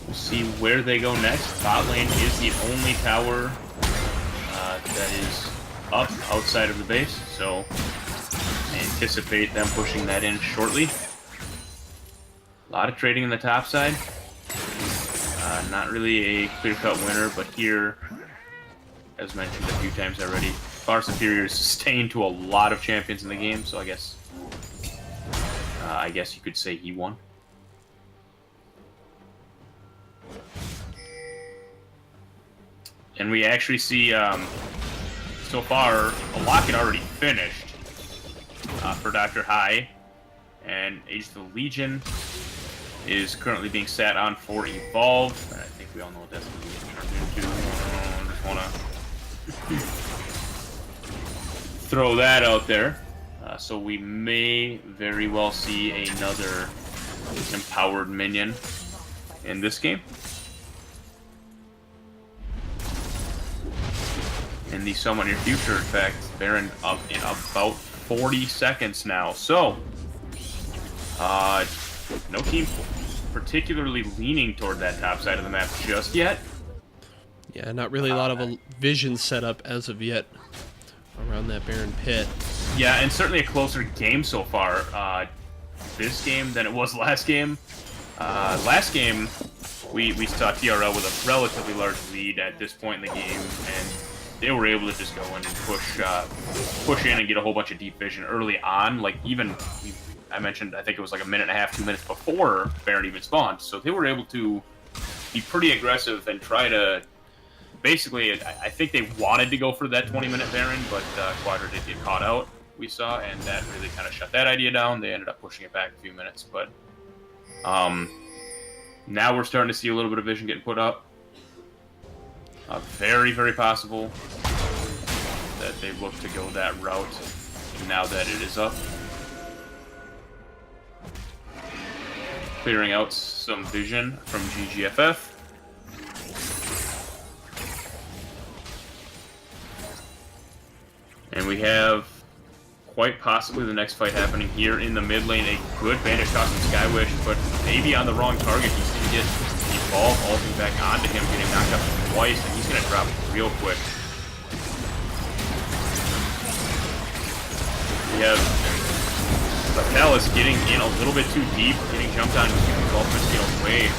we'll see where they go next. Bot lane is the only tower that is up outside of the base, so I anticipate them pushing that in shortly. A lot of trading in the top side. Not really a clear-cut winner, but here, as mentioned a few times already, far superior is sustained to a lot of champions in the game, so I guess you could say he won. And we actually see, so far, a locket already finished for Dr. High, and Age of the Legion is currently being sat on for Evolve. I think we all know what that's going to be turned into. Just want to throw that out there. So we may very well see another empowered minion in this game. In the somewhat near future, in fact, Baron up in about 40 seconds now. So, no team particularly leaning toward that top side of the map just yet. Yeah, not really a lot of a vision set up as of yet around that Baron pit. Yeah, and certainly a closer game so far this game than it was last game. Last game, we saw TRL with a relatively large lead at this point in the game, and they were able to just go in and push in and get a whole bunch of deep vision early on. Like even I mentioned, I think it was like a minute and a half, 2 minutes before Baron even spawned. So they were able to be pretty aggressive and try to. Basically, I think they wanted to go for that 20-minute Baron, but Quadra did get caught out, we saw, and that really kind of shut that idea down. They ended up pushing it back a few minutes, but now we're starting to see a little bit of vision getting put up. Very, very possible that they look to go that route now that it is up. Clearing out some vision from GGFF. And we have quite possibly the next fight happening here in the mid lane. A good bandit shot from Skywish, but maybe on the wrong target. He's going to get the ball ulting back onto him, getting knocked up twice, and he's going to drop real quick. We have Vitalis getting in a little bit too deep, getting jumped on, his ultimate steal away.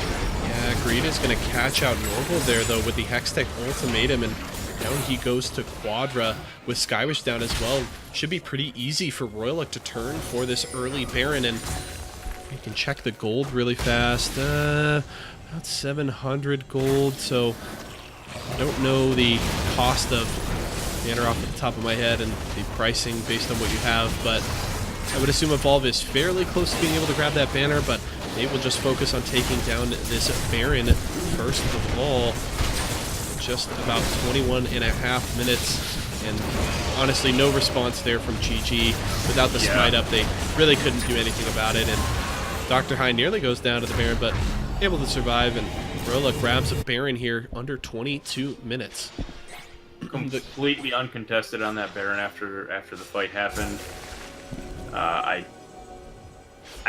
Yeah, Green is going to catch out Norval there, though, with the Hextech ultimatum, and down he goes to Quadra with Skywish down as well. Should be pretty easy for Royaluk to turn for this early Baron, and we can check the gold really fast. About 700 gold, so I don't know the cost of banner off the top of my head and the pricing based on what you have, but I would assume Evolve is fairly close to being able to grab that banner, but they will just focus on taking down this Baron first of all. Just about 21 and a half minutes, and honestly no response there from GG. Without the smite up, they really couldn't do anything about it, and Dr. High nearly goes down to the Baron, but able to survive, and Royaluk grabs a Baron here under 22 minutes. Completely uncontested on that Baron after the fight happened. I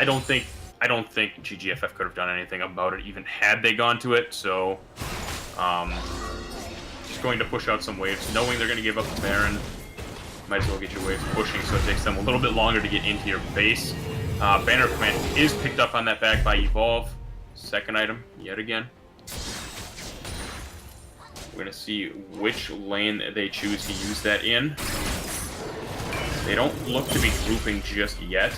don't think GGFF could have done anything about it, even had they gone to it. So, just going to push out some waves, knowing they're going to give up the Baron. Might as well get your waves pushing, so it takes them a little bit longer to get into your base. Banner Command is picked up on that back by Evolve. Second item, yet again. We're going to see which lane they choose to use that in. They don't look to be grouping just yet.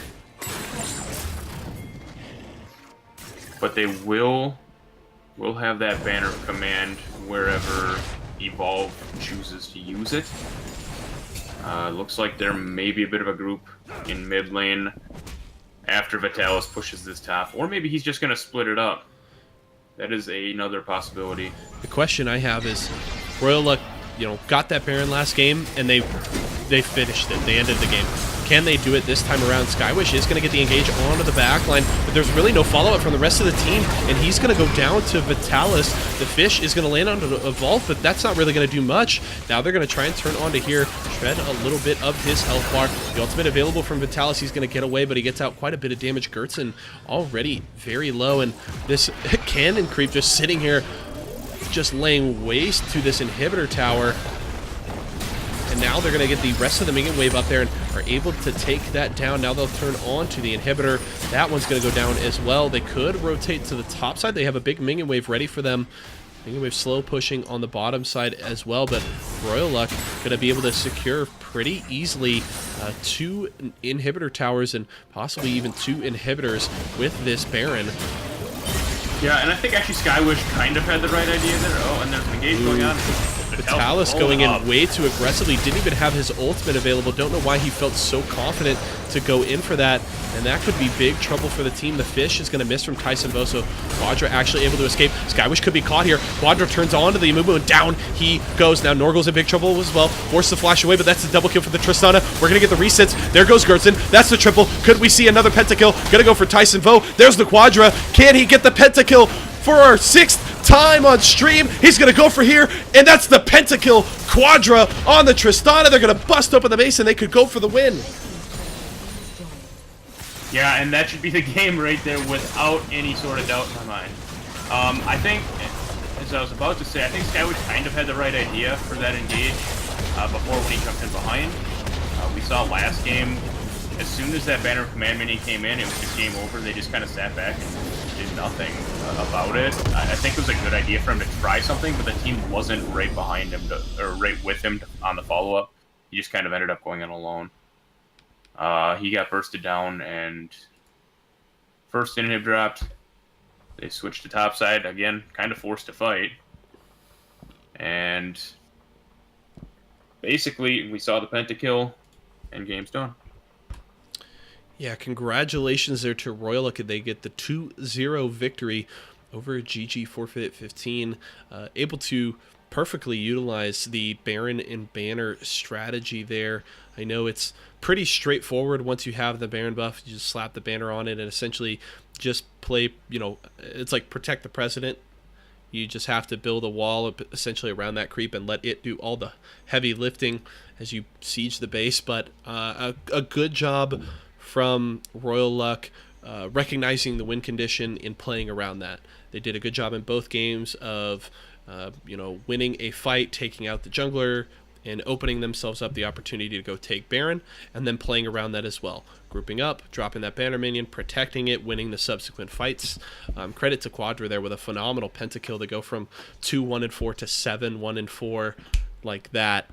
But they will have that Banner Command wherever Evolve chooses to use it. Looks like there may be a bit of a group in mid lane after Vitalis pushes this top. Or maybe he's just going to split it up. That is another possibility. The question I have is, Royaluk, got that Baron last game, and they finished it. They ended the game. Can they do it this time around? Skywish is going to get the engage onto the backline, but there's really no follow-up from the rest of the team, and he's going to go down to Vitalis. The fish is going to land onto Evolve, but that's not really going to do much. Now they're going to try and turn onto here, shred a little bit of his health bar. The ultimate available from Vitalis, he's going to get away, but he gets out quite a bit of damage. Gertzen already very low, and this cannon creep just sitting here, just laying waste to this inhibitor tower. And now they're going to get the rest of the minion wave up there and are able to take that down. Now they'll turn on to the inhibitor. That one's going to go down as well. They could rotate to the top side. They have a big minion wave ready for them. Minion wave slow pushing on the bottom side as well, but Royaluk going to be able to secure pretty easily 2 inhibitor towers and possibly even 2 inhibitors with this Baron. Yeah, and I think actually Skywish kind of had the right idea there. Oh, and there's an engage going on. Vitalis going in way too aggressively, didn't even have his ultimate available. Don't know why he felt so confident to go in for that, and that could be big trouble for the team. The fish is going to miss from Tyson Bo, so Quadra actually able to escape. Skywish could be caught here. Quadra turns on to the Amumu, and down he goes. Now Norgal's in big trouble as well. Forced to flash away, but that's a double kill for the Tristana. We're going to get the resets. There goes Gertzen. That's the triple. Could we see another pentakill? Going to go for Tyson Bo. There's the Quadra. Can he get the pentakill for our 6th time on stream? He's going to go for here, and that's the pentakill. Quadra on the Tristana. They're going to bust open the base, and they could go for the win. Yeah, and that should be the game right there without any sort of doubt in my mind. I think, as I was about to say, I think Skywish kind of had the right idea for that engage before when he jumped in behind. We saw last game, as soon as that Banner of Command minion came in, it was just game over. They just kind of sat back and did nothing about it. I think it was a good idea for him to try something, but the team wasn't right behind him or right with him on the follow-up. He just kind of ended up going in alone. He got bursted down, and first inhib dropped. They switched to topside again, kind of forced to fight, and basically we saw the pentakill, and game's done. Yeah, congratulations there to Royal. They get the 2-0 victory over GG Forfeit 15, able to perfectly utilize the Baron and Banner strategy there. I know it's pretty straightforward once you have the Baron buff. You just slap the banner on it and essentially just play, it's like protect the president. You just have to build a wall essentially around that creep and let it do all the heavy lifting as you siege the base. But a good job from Royal Luck recognizing the win condition and playing around that. They did a good job in both games of winning a fight, taking out the jungler, and opening themselves up the opportunity to go take Baron, and then playing around that as well. Grouping up, dropping that banner minion, protecting it, winning the subsequent fights. Credit to Quadra there with a phenomenal pentakill to go from 2-1-4 to 7-1-4 like that.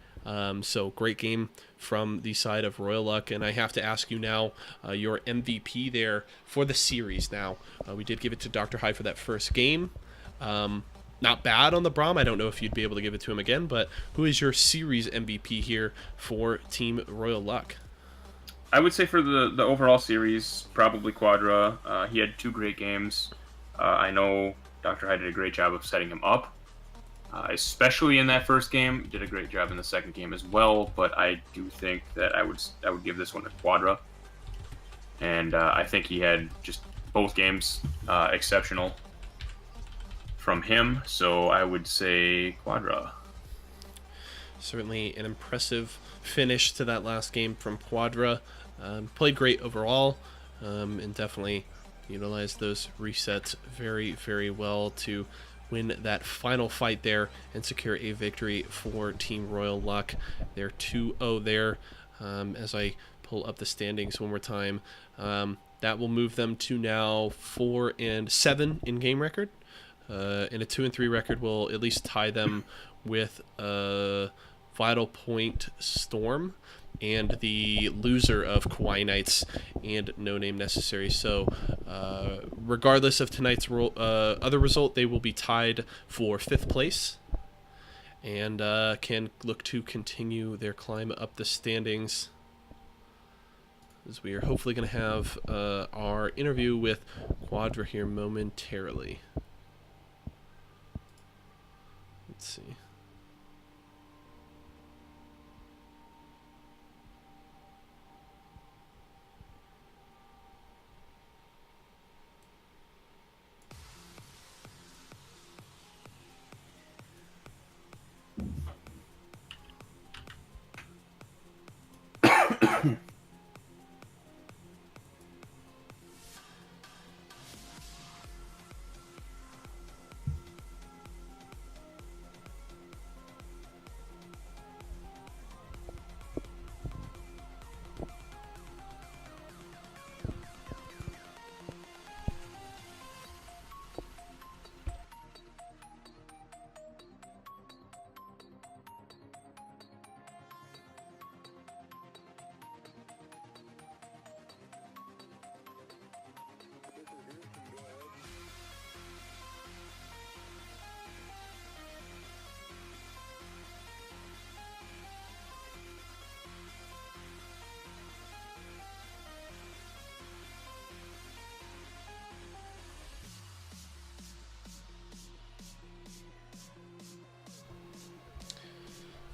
So great game from the side of Royal Luck, and I have to ask you now your MVP there for the series. Now, we did give it to Dr. High for that first game. Not bad on the Braum. I don't know if you'd be able to give it to him again, but who is your series MVP here for Team Royal Luck? I would say for the overall series, probably Quadra. He had 2 great games. I know Dr. High did a great job of setting him up, especially in that first game. Did a great job in the second game as well, but I do think that I would give this one to Quadra. And I think he had just both games exceptional from him, so I would say Quadra. Certainly an impressive finish to that last game from Quadra. Played great overall, and definitely utilized those resets very, very well to win that final fight there and secure a victory for Team Royal Luck. They're 2-0 there. As I pull up the standings one more time, that will move them to now 4-7 in game record. And a 2-3 record will at least tie them with Vital Point Storm and the loser of Kauai Knights and No Name Necessary. So regardless of tonight's other result, they will be tied for 5th place and can look to continue their climb up the standings, as we are hopefully going to have our interview with Quadra here momentarily. Let's see.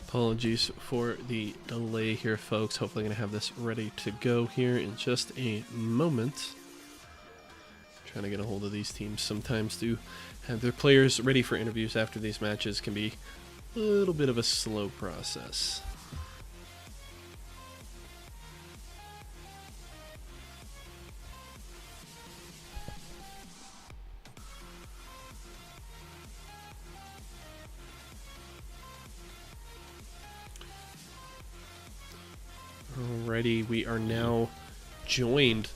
Apologies for the delay here, folks. Hopefully going to have this ready to go here in just a moment. Trying to get a hold of these teams. Sometimes to have their players ready for interviews after these matches can be a little bit of a slow process. Alrighty, we are now joined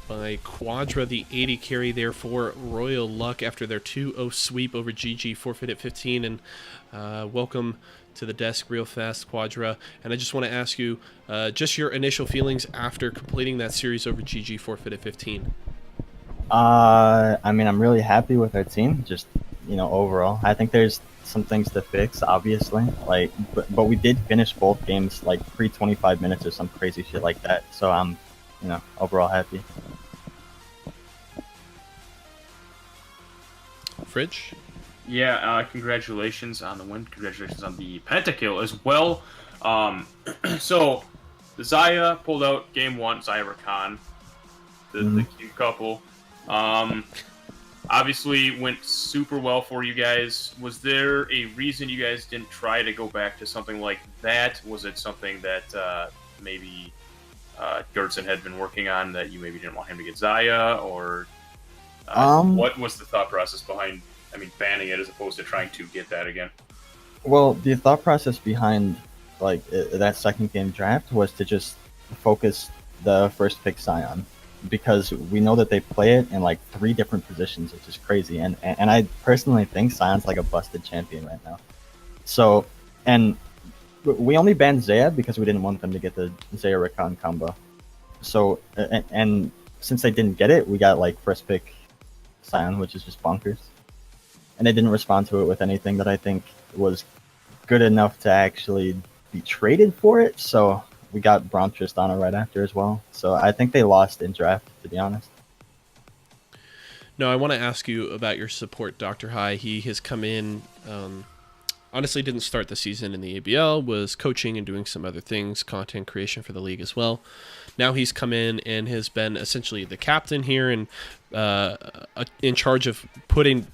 by Quadra, the 80 carry there for Royal Luck after their 2-0 sweep over GG, forfeit at 15. And welcome to the desk real fast, Quadra. And I just want to ask you just your initial feelings after completing that series over GG, forfeit at 15. I mean, I'm really happy with our team, just, overall. I think there's some things to fix, obviously, but we did finish both games like pre-25 minutes or some crazy shit like that, so I'm, overall happy. Fridge? Yeah, congratulations on the win. Congratulations on the pentakill as well. So, the Xayah pulled out game 1, Xayah Rakan, the cute couple. Obviously went super well for you guys. Was there a reason you guys didn't try to go back to something like that? Was it something that maybe Gertson had been working on that you maybe didn't want him to get Xayah? Or what was the thought process behind, banning it as opposed to trying to get that again? Well, the thought process behind that second game draft was to just focus the first pick Sion, because we know that they play it in like 3 different positions, which is crazy. And I personally think Sion's like a busted champion right now. So, and we only banned Xayah because we didn't want them to get the Xayah Rakan combo. So, and since they didn't get it, we got like first pick Sion, which is just bonkers. And they didn't respond to it with anything that I think was good enough to actually be traded for it. So we got Braum Tristana right after as well. So I think they lost in draft, to be honest. No, I want to ask you about your support, Dr. High. He has come in, honestly didn't start the season in the ABL, was coaching and doing some other things, content creation for the league as well. Now he's come in and has been essentially the captain here and in charge of putting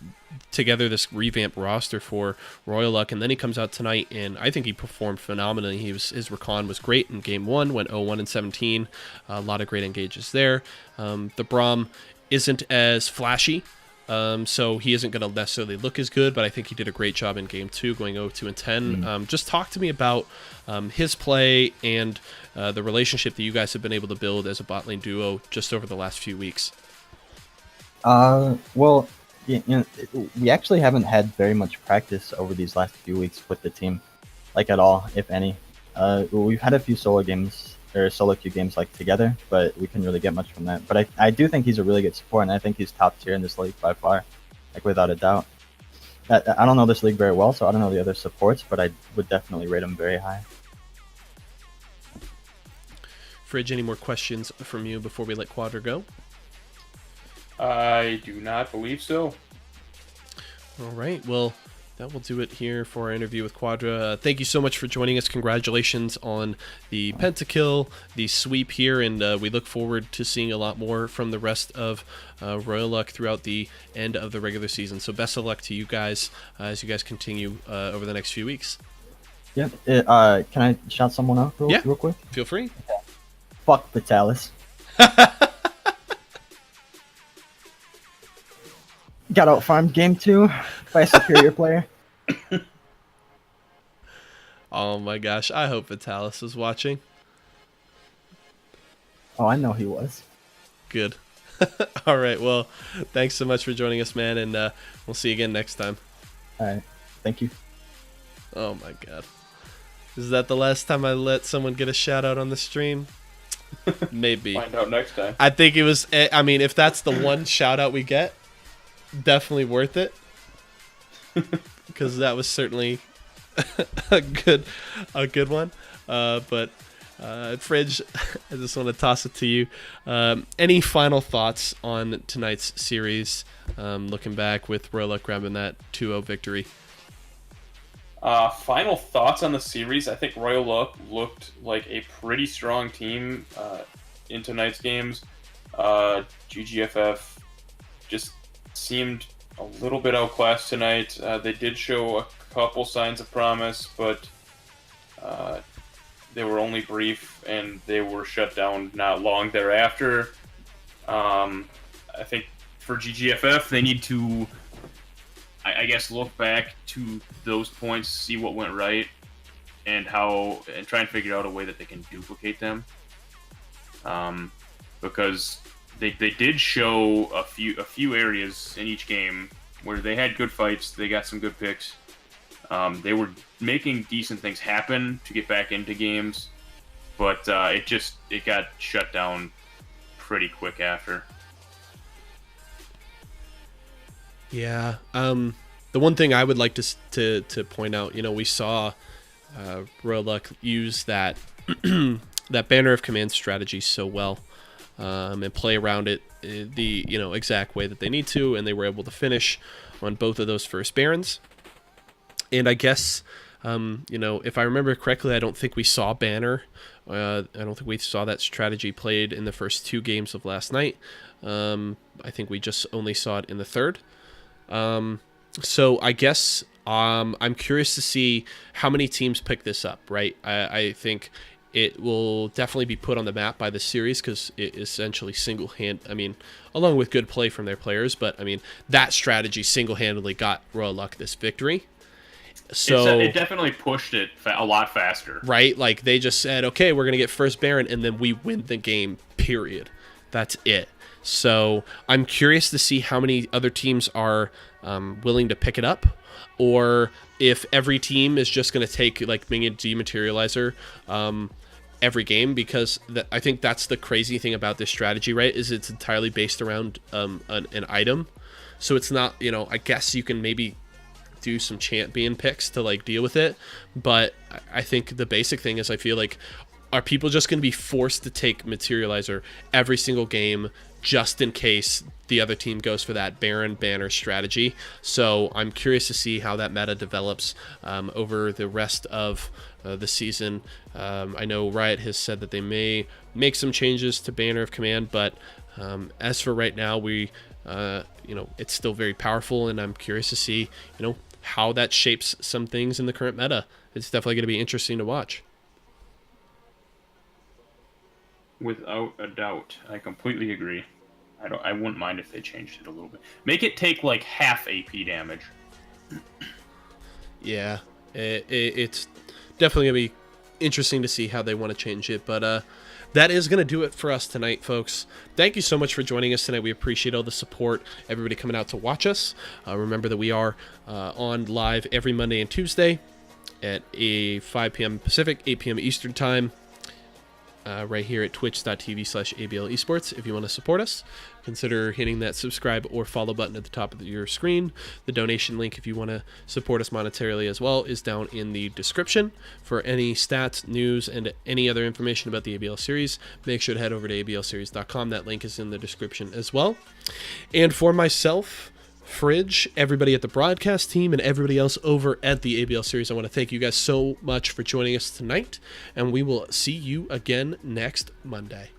together this revamped roster for Royal Luck, and then he comes out tonight and I think he performed phenomenally. His recon was great in game 1, went 0-1-17, a lot of great engages there. The Braum isn't as flashy, so he isn't going to necessarily look as good, but I think he did a great job in game 2, going 0-2-10. Just talk to me about his play and the relationship that you guys have been able to build as a bot lane duo just over the last few weeks. Well, we actually haven't had very much practice over these last few weeks with the team, like at all, if any. We've had a few solo games or solo queue games like together, but we couldn't really get much from that. But I do think he's a really good support, and I think he's top tier in this league by far, like without a doubt. I don't know this league very well, so I don't know the other supports, but I would definitely rate him very high. Fridge, any more questions from you before we let Quadra go? I do not believe so. All right, well, that will do it here for our interview with Quadra. Thank you so much for joining us. Congratulations on the pentakill, the sweep here, and we look forward to seeing a lot more from the rest of Royal Luck throughout the end of the regular season. So best of luck to you guys as you guys continue over the next few weeks. Yeah. Can I shout someone out real quick? Feel free. Fuck Vitalis. Got out farmed game 2 by a superior player. Oh my gosh, I hope Vitalis was watching. Oh, I know he was. Good. All right, well, thanks so much for joining us, man, and we'll see you again next time. All right, thank you. Oh my god. Is that the last time I let someone get a shout out on the stream? Maybe. Find out next time. I think it was, I mean, if that's the one shout out we get, definitely worth it, because that was certainly a good one. But Fridge, I just want to toss it to you. Any final thoughts on tonight's series, looking back with Royal Luck grabbing that 2-0 victory? Final thoughts on the series. I think Royal Luck looked like a pretty strong team in tonight's games. GGFF just seemed a little bit outclassed tonight. They did show a couple signs of promise, but they were only brief, and they were shut down not long thereafter. I think for GGFF, they need to, I guess, look back to those points, see what went right, and try and figure out a way that they can duplicate them. Because they did show a few areas in each game where they had good fights. They got some good picks. They were making decent things happen to get back into games, but it got shut down pretty quick after. Yeah. The one thing I would like to point out, we saw Royal Luck use that that banner of command strategy so well, and play around it the exact way that they need to, and they were able to finish on both of those first Barons. And I guess if I remember correctly, I don't think we saw banner. I don't think we saw that strategy played in the first 2 games of last night. I think we just only saw it in the third. So I guess I'm curious to see how many teams pick this up, right? I think it will definitely be put on the map by the series because it essentially along with good play from their players, but that strategy single-handedly got Royal Luck this victory. So it definitely pushed it a lot faster. Right? Like they just said, okay, we're going to get first Baron and then we win the game, period. That's it. So I'm curious to see how many other teams are willing to pick it up, or if every team is just going to take like Minion Dematerializer every game, because I think that's the crazy thing about this strategy, right? Is it's entirely based around an item. So it's not, I guess you can maybe do some champion picks to like deal with it, but I think the basic thing is I feel like, are people just going to be forced to take Materializer every single game just in case the other team goes for that Baron banner strategy? So I'm curious to see how that meta develops over the rest of the season. I know Riot has said that they may make some changes to Banner of Command, but as for right now, it's still very powerful, and I'm curious to see, how that shapes some things in the current meta. It's definitely going to be interesting to watch. Without a doubt, I completely agree. I wouldn't mind if they changed it a little bit. Make it take like half AP damage. Yeah, it's definitely going to be interesting to see how they want to change it, but that is going to do it for us tonight, folks. Thank you so much for joining us tonight. We appreciate all the support, everybody coming out to watch us. Remember that we are on live every Monday and Tuesday at 5 p.m. Pacific, 8 p.m. Eastern Time. Right here at twitch.tv/ABL Esports. If you want to support us, consider hitting that subscribe or follow button at the top of your screen. The donation link, if you want to support us monetarily as well, is down in the description. For any stats, news, and any other information about the ABL series, make sure to head over to ablseries.com. That link is in the description as well. And for myself, Fridge, everybody at the broadcast team, and everybody else over at the ABL series, I want to thank you guys so much for joining us tonight, and we will see you again next Monday.